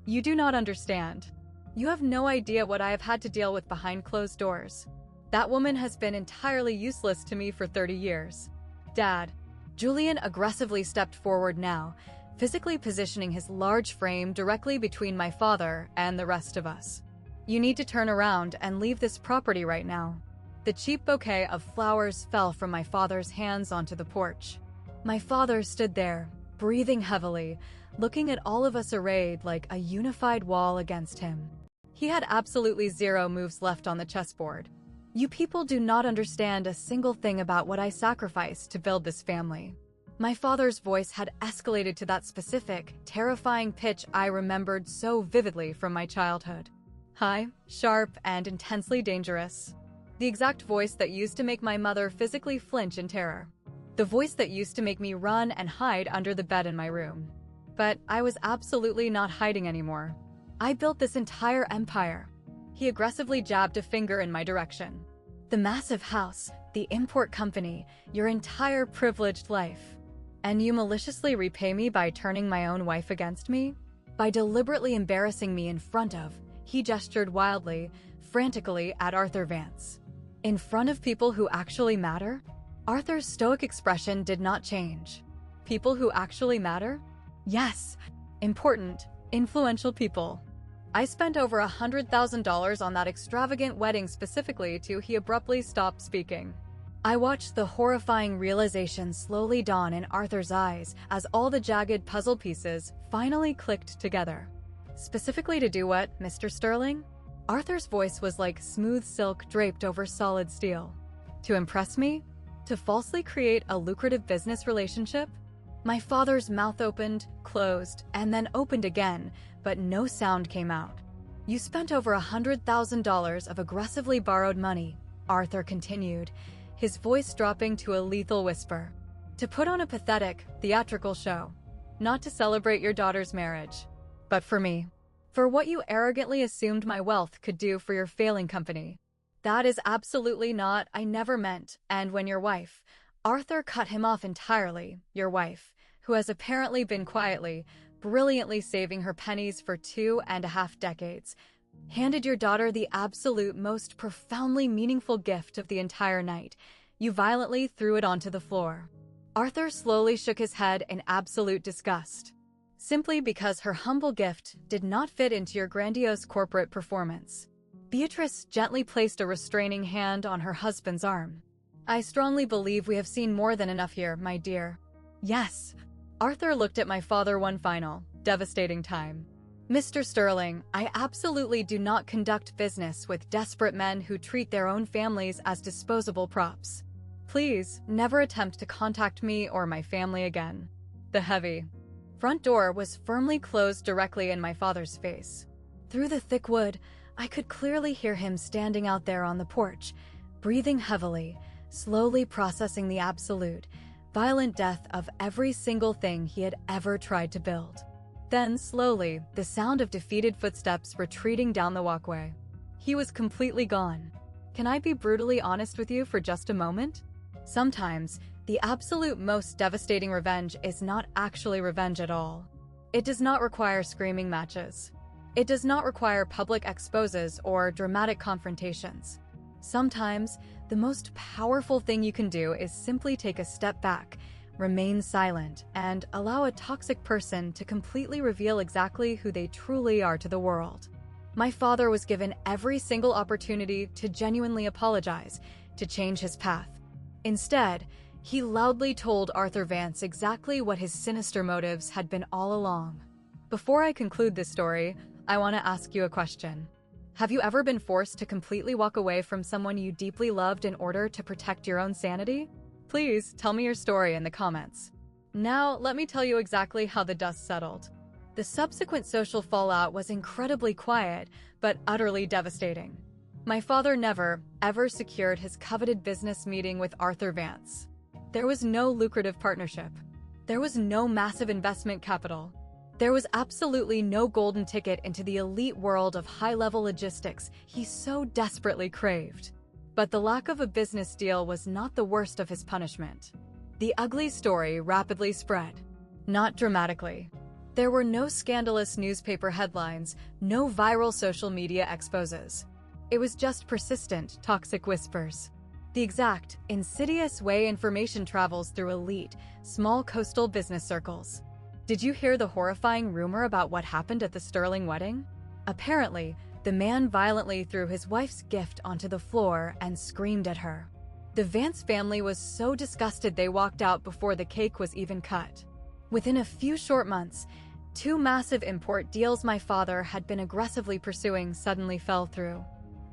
You do not understand. You have no idea what I have had to deal with behind closed doors. That woman has been entirely useless to me for 30 years. Dad. Julian aggressively stepped forward now, physically positioning his large frame directly between my father and the rest of us. You need to turn around and leave this property right now. The cheap bouquet of flowers fell from my father's hands onto the porch. My father stood there, breathing heavily, looking at all of us arrayed like a unified wall against him. He had absolutely zero moves left on the chessboard. You people do not understand a single thing about what I sacrificed to build this family." My father's voice had escalated to that specific, terrifying pitch I remembered so vividly from my childhood. High, sharp, and intensely dangerous. The exact voice that used to make my mother physically flinch in terror. The voice that used to make me run and hide under the bed in my room. But I was absolutely not hiding anymore. I built this entire empire. He aggressively jabbed a finger in my direction. The massive house, the import company, your entire privileged life. And you maliciously repay me by turning my own wife against me? By deliberately embarrassing me in front of, he gestured wildly, frantically at Arthur Vance. In front of people who actually matter? Arthur's stoic expression did not change. People who actually matter? Yes, important, influential people. I spent over $100,000 on that extravagant wedding specifically to he abruptly stopped speaking. I watched the horrifying realization slowly dawn in Arthur's eyes as all the jagged puzzle pieces finally clicked together. Specifically to do what, Mr. Sterling? Arthur's voice was like smooth silk draped over solid steel. To impress me? To falsely create a lucrative business relationship? My father's mouth opened, closed, and then opened again, but no sound came out. You spent over $100,000 of aggressively borrowed money, Arthur continued, his voice dropping to a lethal whisper. To put on a pathetic, theatrical show. Not to celebrate your daughter's marriage. But for me. For what you arrogantly assumed my wealth could do for your failing company. That is absolutely not, I never meant, and when your wife, Arthur cut him off entirely, your wife, who has apparently been quietly, brilliantly saving her pennies for 2.5 decades, handed your daughter the absolute most profoundly meaningful gift of the entire night. You violently threw it onto the floor. Arthur slowly shook his head in absolute disgust. Simply because her humble gift did not fit into your grandiose corporate performance. Beatrice gently placed a restraining hand on her husband's arm. I strongly believe we have seen more than enough here, my dear. Yes. Arthur looked at my father one final, devastating time. Mr. Sterling, I absolutely do not conduct business with desperate men who treat their own families as disposable props. Please, never attempt to contact me or my family again. The heavy front door was firmly closed directly in my father's face. Through the thick wood, I could clearly hear him standing out there on the porch, breathing heavily, slowly processing the absolute, violent death of every single thing he had ever tried to build. Then, slowly, the sound of defeated footsteps retreating down the walkway. He was completely gone. Can I be brutally honest with you for just a moment? Sometimes, the absolute most devastating revenge is not actually revenge at all. It does not require screaming matches. It does not require public exposes or dramatic confrontations. Sometimes, the most powerful thing you can do is simply take a step back, remain silent, and allow a toxic person to completely reveal exactly who they truly are to the world. My father was given every single opportunity to genuinely apologize, to change his path. Instead, he loudly told Arthur Vance exactly what his sinister motives had been all along. Before I conclude this story, I want to ask you a question. Have you ever been forced to completely walk away from someone you deeply loved in order to protect your own sanity? Please tell me your story in the comments. Now, let me tell you exactly how the dust settled. The subsequent social fallout was incredibly quiet, but utterly devastating. My father never, ever secured his coveted business meeting with Arthur Vance. There was no lucrative partnership. There was no massive investment capital. There was absolutely no golden ticket into the elite world of high-level logistics he so desperately craved. But the lack of a business deal was not the worst of his punishment. The ugly story rapidly spread. Not dramatically. There were no scandalous newspaper headlines, no viral social media exposes. It was just persistent, toxic whispers. The exact, insidious way information travels through elite, small coastal business circles. Did you hear the horrifying rumor about what happened at the Sterling wedding? Apparently, the man violently threw his wife's gift onto the floor and screamed at her. The Vance family was so disgusted they walked out before the cake was even cut. Within a few short months, 2 massive import deals my father had been aggressively pursuing suddenly fell through.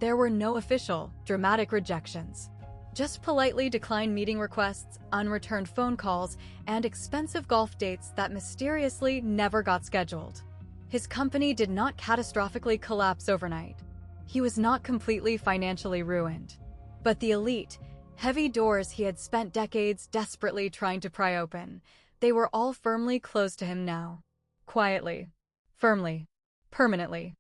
There were no official, dramatic rejections. Just politely declined meeting requests, unreturned phone calls, and expensive golf dates that mysteriously never got scheduled. His company did not catastrophically collapse overnight. He was not completely financially ruined. But the elite, heavy doors he had spent decades desperately trying to pry open, they were all firmly closed to him now. Quietly. Firmly. Permanently.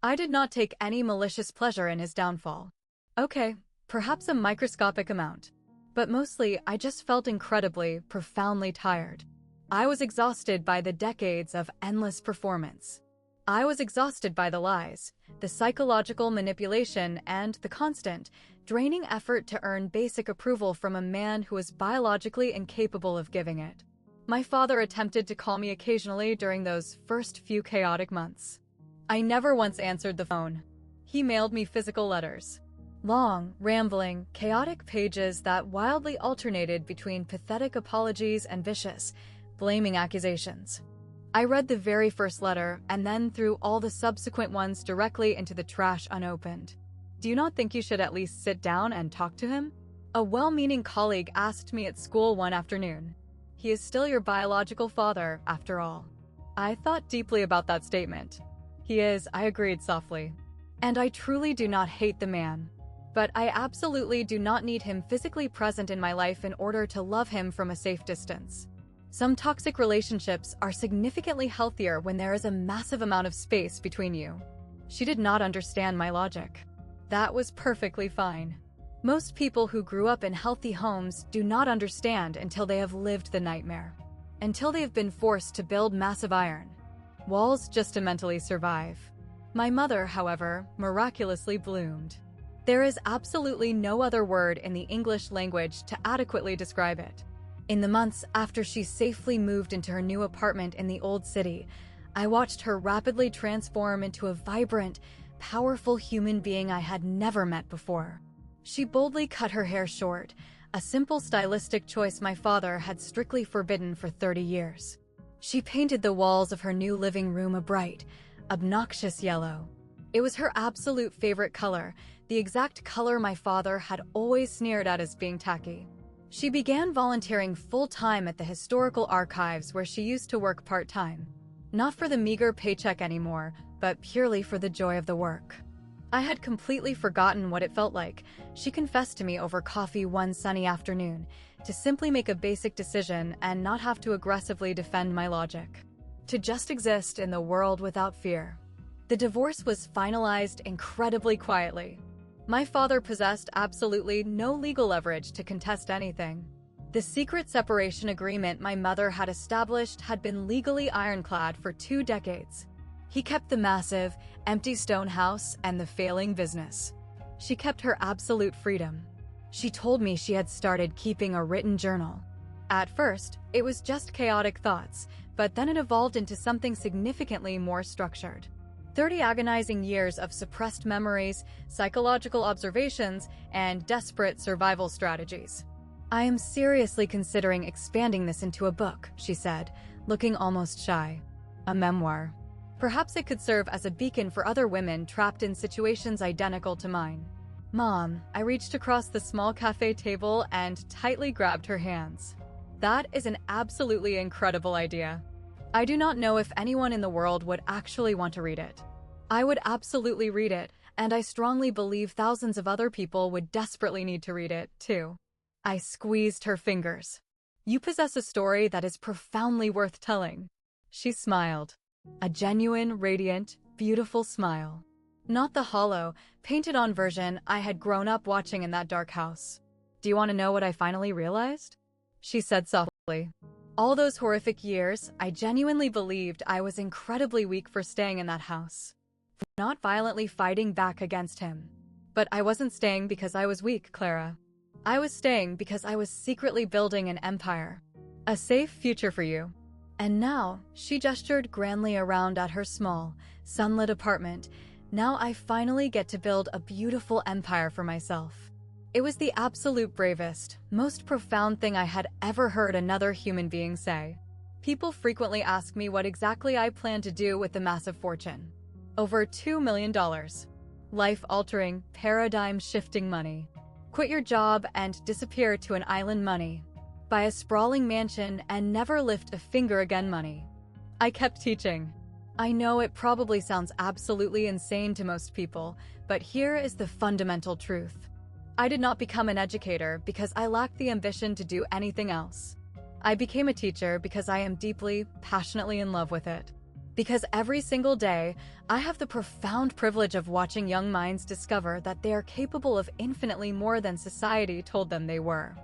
I did not take any malicious pleasure in his downfall. Okay, perhaps a microscopic amount. But mostly, I just felt incredibly, profoundly tired. I was exhausted by the decades of endless performance. I was exhausted by the lies, the psychological manipulation, and the constant, draining effort to earn basic approval from a man who was biologically incapable of giving it. My father attempted to call me occasionally during those first few chaotic months. I never once answered the phone. He mailed me physical letters. Long, rambling, chaotic pages that wildly alternated between pathetic apologies and vicious, blaming accusations. I read the very first letter and then threw all the subsequent ones directly into the trash unopened. Do you not think you should at least sit down and talk to him? A well-meaning colleague asked me at school one afternoon. He is still your biological father, after all. I thought deeply about that statement. He is, I agreed softly. And I truly do not hate the man. But I absolutely do not need him physically present in my life in order to love him from a safe distance. Some toxic relationships are significantly healthier when there is a massive amount of space between you. She did not understand my logic. That was perfectly fine. Most people who grew up in healthy homes do not understand until they have lived the nightmare. Until they have been forced to build massive iron walls just to mentally survive. My mother, however, miraculously bloomed. There is absolutely no other word in the English language to adequately describe it. In the months after she safely moved into her new apartment in the old city, I watched her rapidly transform into a vibrant, powerful human being I had never met before. She boldly cut her hair short, a simple stylistic choice my father had strictly forbidden for 30 years. She painted the walls of her new living room a bright, obnoxious yellow. It was her absolute favorite color, the exact color my father had always sneered at as being tacky. She began volunteering full-time at the historical archives where she used to work part-time. Not for the meager paycheck anymore, but purely for the joy of the work. I had completely forgotten what it felt like, she confessed to me over coffee one sunny afternoon, to simply make a basic decision and not have to aggressively defend my logic. To just exist in the world without fear. The divorce was finalized incredibly quietly. My father possessed absolutely no legal leverage to contest anything. The secret separation agreement my mother had established had been legally ironclad for 2 decades. He kept the massive, empty stone house and the failing business. She kept her absolute freedom. She told me she had started keeping a written journal. At first, it was just chaotic thoughts, but then it evolved into something significantly more structured. 30 agonizing years of suppressed memories, psychological observations, and desperate survival strategies. I am seriously considering expanding this into a book, she said, looking almost shy. A memoir. Perhaps it could serve as a beacon for other women trapped in situations identical to mine. Mom, I reached across the small cafe table and tightly grabbed her hands. That is an absolutely incredible idea. I do not know if anyone in the world would actually want to read it. I would absolutely read it, and I strongly believe thousands of other people would desperately need to read it, too. I squeezed her fingers. You possess a story that is profoundly worth telling. She smiled. A genuine, radiant, beautiful smile. Not the hollow, painted-on version I had grown up watching in that dark house. Do you want to know what I finally realized? She said softly. All those horrific years, I genuinely believed I was incredibly weak for staying in that house. For not violently fighting back against him. But I wasn't staying because I was weak, Clara. I was staying because I was secretly building an empire. A safe future for you. And now, she gestured grandly around at her small, sunlit apartment. Now I finally get to build a beautiful empire for myself. It was the absolute bravest, most profound thing I had ever heard another human being say. People frequently ask me what exactly I plan to do with the massive fortune. Over $2 million. Life-altering, paradigm-shifting money. Quit your job and disappear to an island money. Buy a sprawling mansion and never lift a finger again money. I kept teaching. I know it probably sounds absolutely insane to most people, but here is the fundamental truth. I did not become an educator because I lacked the ambition to do anything else. I became a teacher because I am deeply, passionately in love with it. Because every single day, I have the profound privilege of watching young minds discover that they are capable of infinitely more than society told them they were.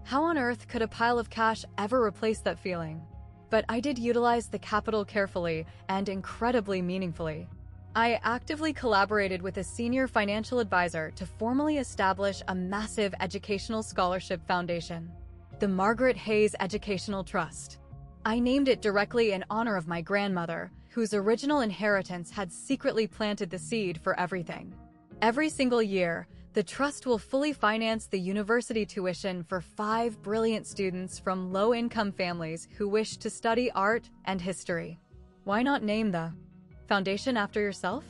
How on earth could a pile of cash ever replace that feeling? But I did utilize the capital carefully and incredibly meaningfully. I actively collaborated with a senior financial advisor to formally establish a massive educational scholarship foundation, the Margaret Hayes Educational Trust. I named it directly in honor of my grandmother, whose original inheritance had secretly planted the seed for everything. Every single year, the trust will fully finance the university tuition for 5 brilliant students from low-income families who wish to study art and history. Why not name the foundation after yourself?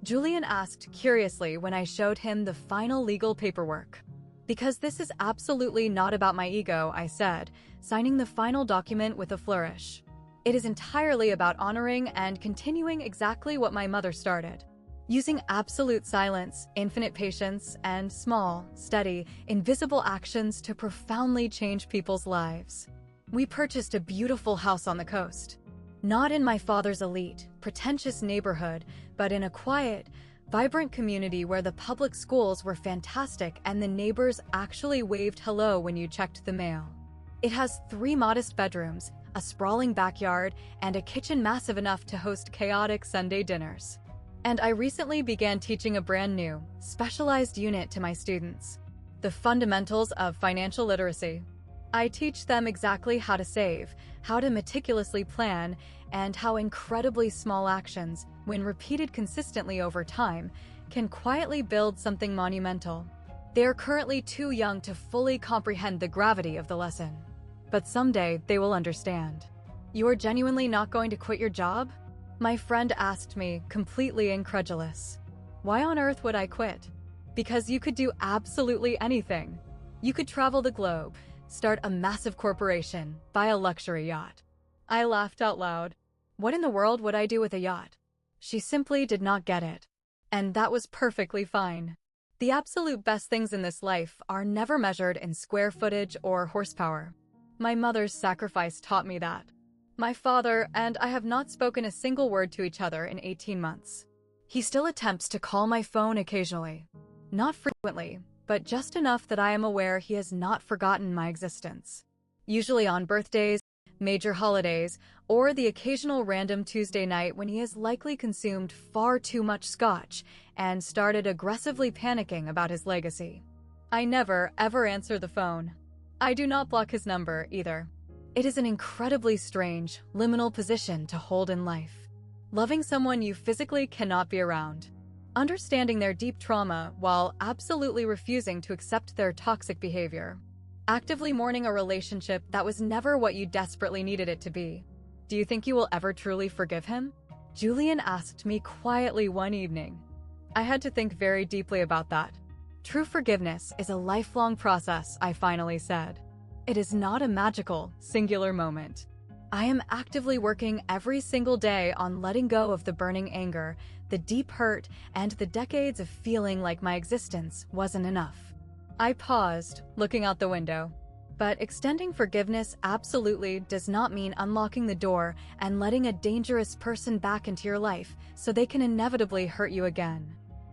Julian asked curiously when I showed him the final legal paperwork. Because this is absolutely not about my ego, I said, signing the final document with a flourish. It is entirely about honoring and continuing exactly what my mother started. Using absolute silence, infinite patience, and small, steady, invisible actions to profoundly change people's lives. We purchased a beautiful house on the coast. Not in my father's elite, pretentious neighborhood, but in a quiet, vibrant community where the public schools were fantastic and the neighbors actually waved hello when you checked the mail. It has 3 modest bedrooms, a sprawling backyard, and a kitchen massive enough to host chaotic Sunday dinners. And I recently began teaching a brand new, specialized unit to my students, the fundamentals of financial literacy. I teach them exactly how to save, how to meticulously plan, and how incredibly small actions, when repeated consistently over time, can quietly build something monumental. They are currently too young to fully comprehend the gravity of the lesson. But someday they will understand. You are genuinely not going to quit your job? My friend asked me, completely incredulous. Why on earth would I quit? Because you could do absolutely anything. You could travel the globe, start a massive corporation, buy a luxury yacht. I laughed out loud. What in the world would I do with a yacht? She simply did not get it. And that was perfectly fine. The absolute best things in this life are never measured in square footage or horsepower. My mother's sacrifice taught me that. My father and I have not spoken a single word to each other in 18 months. He still attempts to call my phone occasionally. Not frequently, but just enough that I am aware he has not forgotten my existence. Usually on birthdays, major holidays, or the occasional random Tuesday night when he has likely consumed far too much scotch and started aggressively panicking about his legacy. I never, ever answer the phone. I do not block his number, either. It is an incredibly strange, liminal position to hold in life. Loving someone you physically cannot be around. Understanding their deep trauma while absolutely refusing to accept their toxic behavior. Actively mourning a relationship that was never what you desperately needed it to be. Do you think you will ever truly forgive him? Julian asked me quietly one evening. I had to think very deeply about that. True forgiveness is a lifelong process, I finally said. It is not a magical, singular moment. I am actively working every single day on letting go of the burning anger, the deep hurt, and the decades of feeling like my existence wasn't enough. I paused, looking out the window. But extending forgiveness absolutely does not mean unlocking the door and letting a dangerous person back into your life so they can inevitably hurt you again.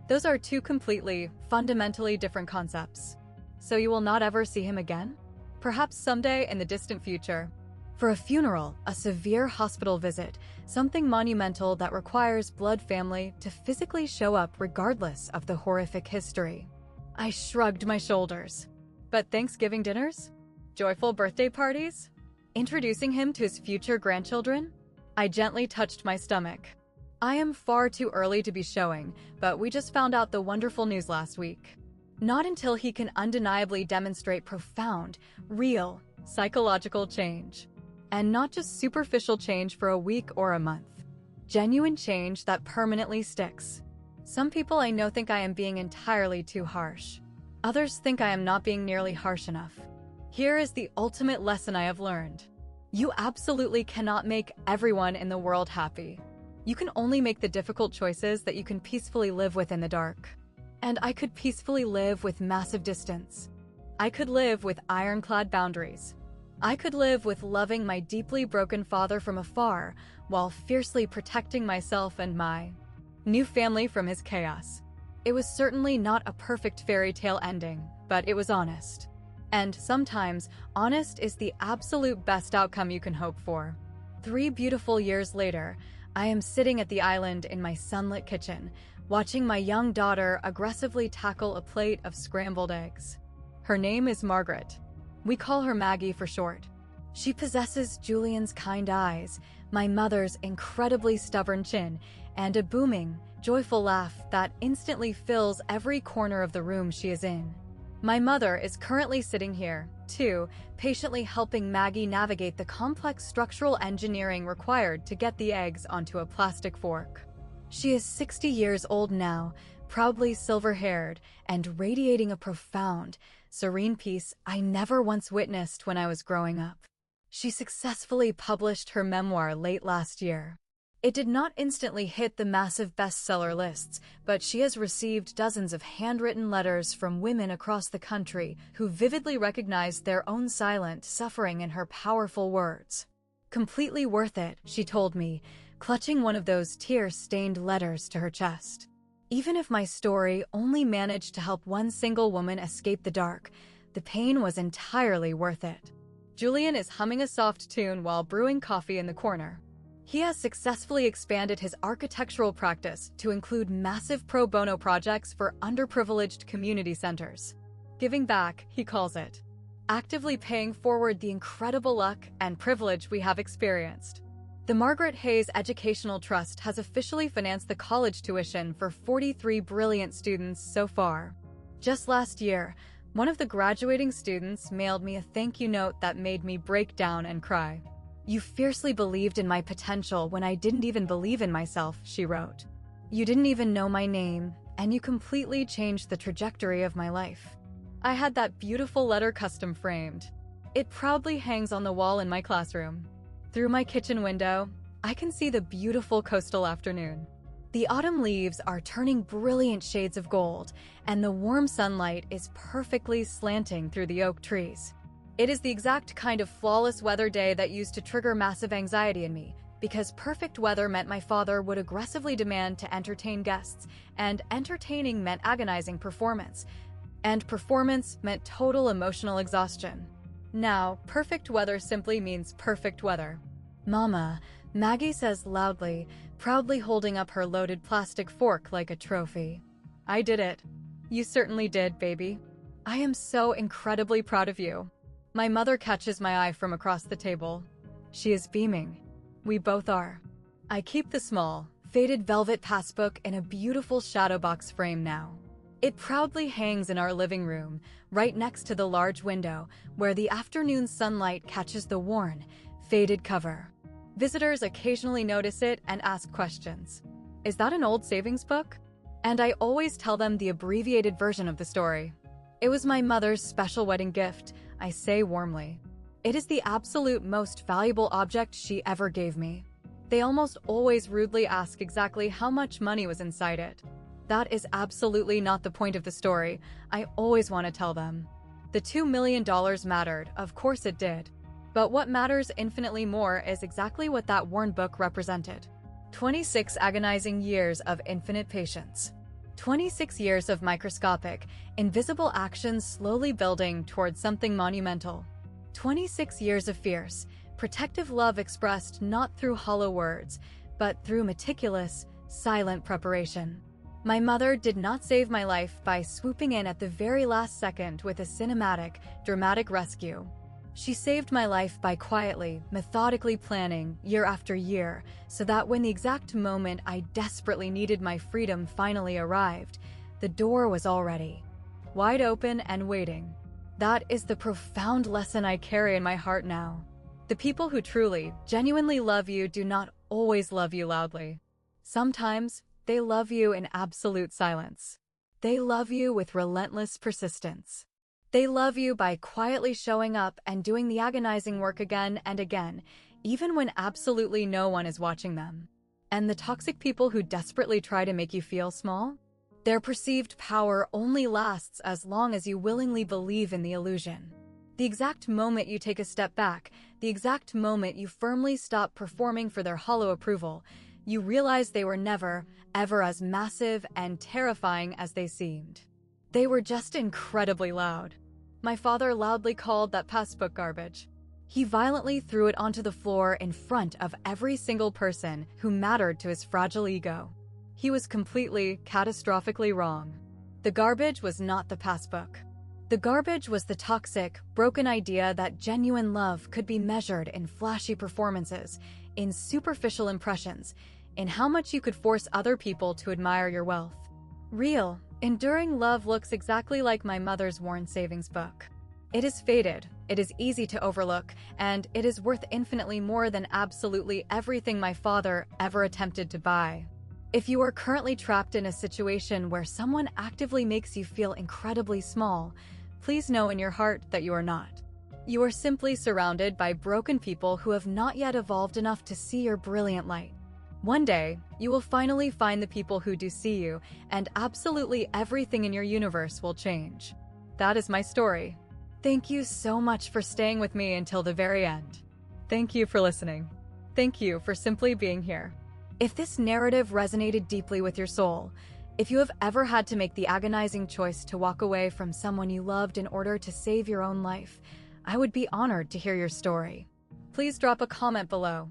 Those are 2 completely, fundamentally different concepts. So you will not ever see him again? Perhaps someday in the distant future. For a funeral, a severe hospital visit, something monumental that requires blood family to physically show up regardless of the horrific history. I shrugged my shoulders. But Thanksgiving dinners? Joyful birthday parties? Introducing him to his future grandchildren? I gently touched my stomach. I am far too early to be showing, but we just found out the wonderful news last week. Not until he can undeniably demonstrate profound, real, psychological change. And not just superficial change for a week or a month. Genuine change that permanently sticks. Some people I know think I am being entirely too harsh. Others think I am not being nearly harsh enough. Here is the ultimate lesson I have learned. You absolutely cannot make everyone in the world happy. You can only make the difficult choices that you can peacefully live with in the dark. And I could peacefully live with massive distance. I could live with ironclad boundaries. I could live with loving my deeply broken father from afar while fiercely protecting myself and my new family from his chaos. It was certainly not a perfect fairy tale ending, but it was honest. And sometimes, honest is the absolute best outcome you can hope for. 3 beautiful years later, I am sitting at the island in my sunlit kitchen, watching my young daughter aggressively tackle a plate of scrambled eggs. Her name is Margaret. We call her Maggie for short. She possesses Julian's kind eyes, my mother's incredibly stubborn chin, and a booming, joyful laugh that instantly fills every corner of the room she is in. My mother is currently sitting here, too, patiently helping Maggie navigate the complex structural engineering required to get the eggs onto a plastic fork. She is 60 years old now, proudly silver-haired, and radiating a profound, serene peace I never once witnessed when I was growing up. She successfully published her memoir late last year. It did not instantly hit the massive bestseller lists, but she has received dozens of handwritten letters from women across the country who vividly recognized their own silent suffering in her powerful words. Completely worth it, she told me, clutching one of those tear-stained letters to her chest. Even if my story only managed to help one single woman escape the dark, the pain was entirely worth it. Julian is humming a soft tune while brewing coffee in the corner. He has successfully expanded his architectural practice to include massive pro bono projects for underprivileged community centers. Giving back, he calls it. Actively paying forward the incredible luck and privilege we have experienced. The Margaret Hayes Educational Trust has officially financed the college tuition for 43 brilliant students so far. Just last year, one of the graduating students mailed me a thank you note that made me break down and cry. "You fiercely believed in my potential when I didn't even believe in myself," she wrote. "You didn't even know my name, and you completely changed the trajectory of my life." I had that beautiful letter custom framed. It proudly hangs on the wall in my classroom. Through my kitchen window, I can see the beautiful coastal afternoon. The autumn leaves are turning brilliant shades of gold, and the warm sunlight is perfectly slanting through the oak trees. It is the exact kind of flawless weather day that used to trigger massive anxiety in me, because perfect weather meant my father would aggressively demand to entertain guests, and entertaining meant agonizing performance, and performance meant total emotional exhaustion. Now, perfect weather simply means perfect weather. "Mama," Maggie says loudly, proudly holding up her loaded plastic fork like a trophy. "I did it." "You certainly did, baby. I am so incredibly proud of you." My mother catches my eye from across the table. She is beaming. We both are. I keep the small, faded velvet passbook in a beautiful shadow box frame now. It proudly hangs in our living room, right next to the large window, where the afternoon sunlight catches the worn, faded cover. Visitors occasionally notice it and ask questions. "Is that an old savings book?" And I always tell them the abbreviated version of the story. "It was my mother's special wedding gift," I say warmly. "It is the absolute most valuable object she ever gave me." They almost always rudely ask exactly how much money was inside it. That is absolutely not the point of the story. I always want to tell them. The $2 million mattered, of course it did. But what matters infinitely more is exactly what that worn book represented. 26 agonizing years of infinite patience. 26 years of microscopic, invisible actions slowly building towards something monumental. 26 years of fierce, protective love expressed not through hollow words, but through meticulous, silent preparation. My mother did not save my life by swooping in at the very last second with a cinematic, dramatic rescue. She saved my life by quietly, methodically planning, year after year, so that when the exact moment I desperately needed my freedom finally arrived, the door was already wide open and waiting. That is the profound lesson I carry in my heart now. The people who truly, genuinely love you do not always love you loudly. Sometimes, They love you in absolute silence. They love you with relentless persistence. They love you by quietly showing up and doing the agonizing work again and again, even when absolutely no one is watching them. And the toxic people who desperately try to make you feel small? Their perceived power only lasts as long as you willingly believe in the illusion. The exact moment you take a step back, the exact moment you firmly stop performing for their hollow approval, you realize they were never, ever as massive and terrifying as they seemed. They were just incredibly loud. My father loudly called that passbook garbage. He violently threw it onto the floor in front of every single person who mattered to his fragile ego. He was completely, catastrophically wrong. The garbage was not the passbook. The garbage was the toxic, broken idea that genuine love could be measured in flashy performances, in superficial impressions, in how much you could force other people to admire your wealth. Real, enduring love looks exactly like my mother's worn savings book. It is faded, it is easy to overlook, and it is worth infinitely more than absolutely everything my father ever attempted to buy. If you are currently trapped in a situation where someone actively makes you feel incredibly small, please know in your heart that you are not. You are simply surrounded by broken people who have not yet evolved enough to see your brilliant light. One day, you will finally find the people who do see you, and absolutely everything in your universe will change. That is my story. Thank you so much for staying with me until the very end. Thank you for listening. Thank you for simply being here. If this narrative resonated deeply with your soul, if you have ever had to make the agonizing choice to walk away from someone you loved in order to save your own life, I would be honored to hear your story. Please drop a comment below.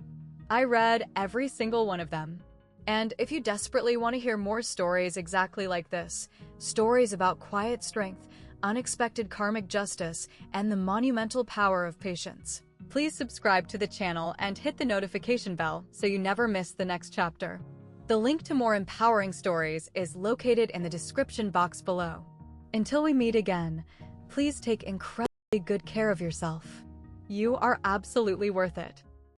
I read every single one of them. And if you desperately want to hear more stories exactly like this, stories about quiet strength, unexpected karmic justice, and the monumental power of patience, please subscribe to the channel and hit the notification bell so you never miss the next chapter. The link to more empowering stories is located in the description box below. Until we meet again, please take incredibly good care of yourself. You are absolutely worth it.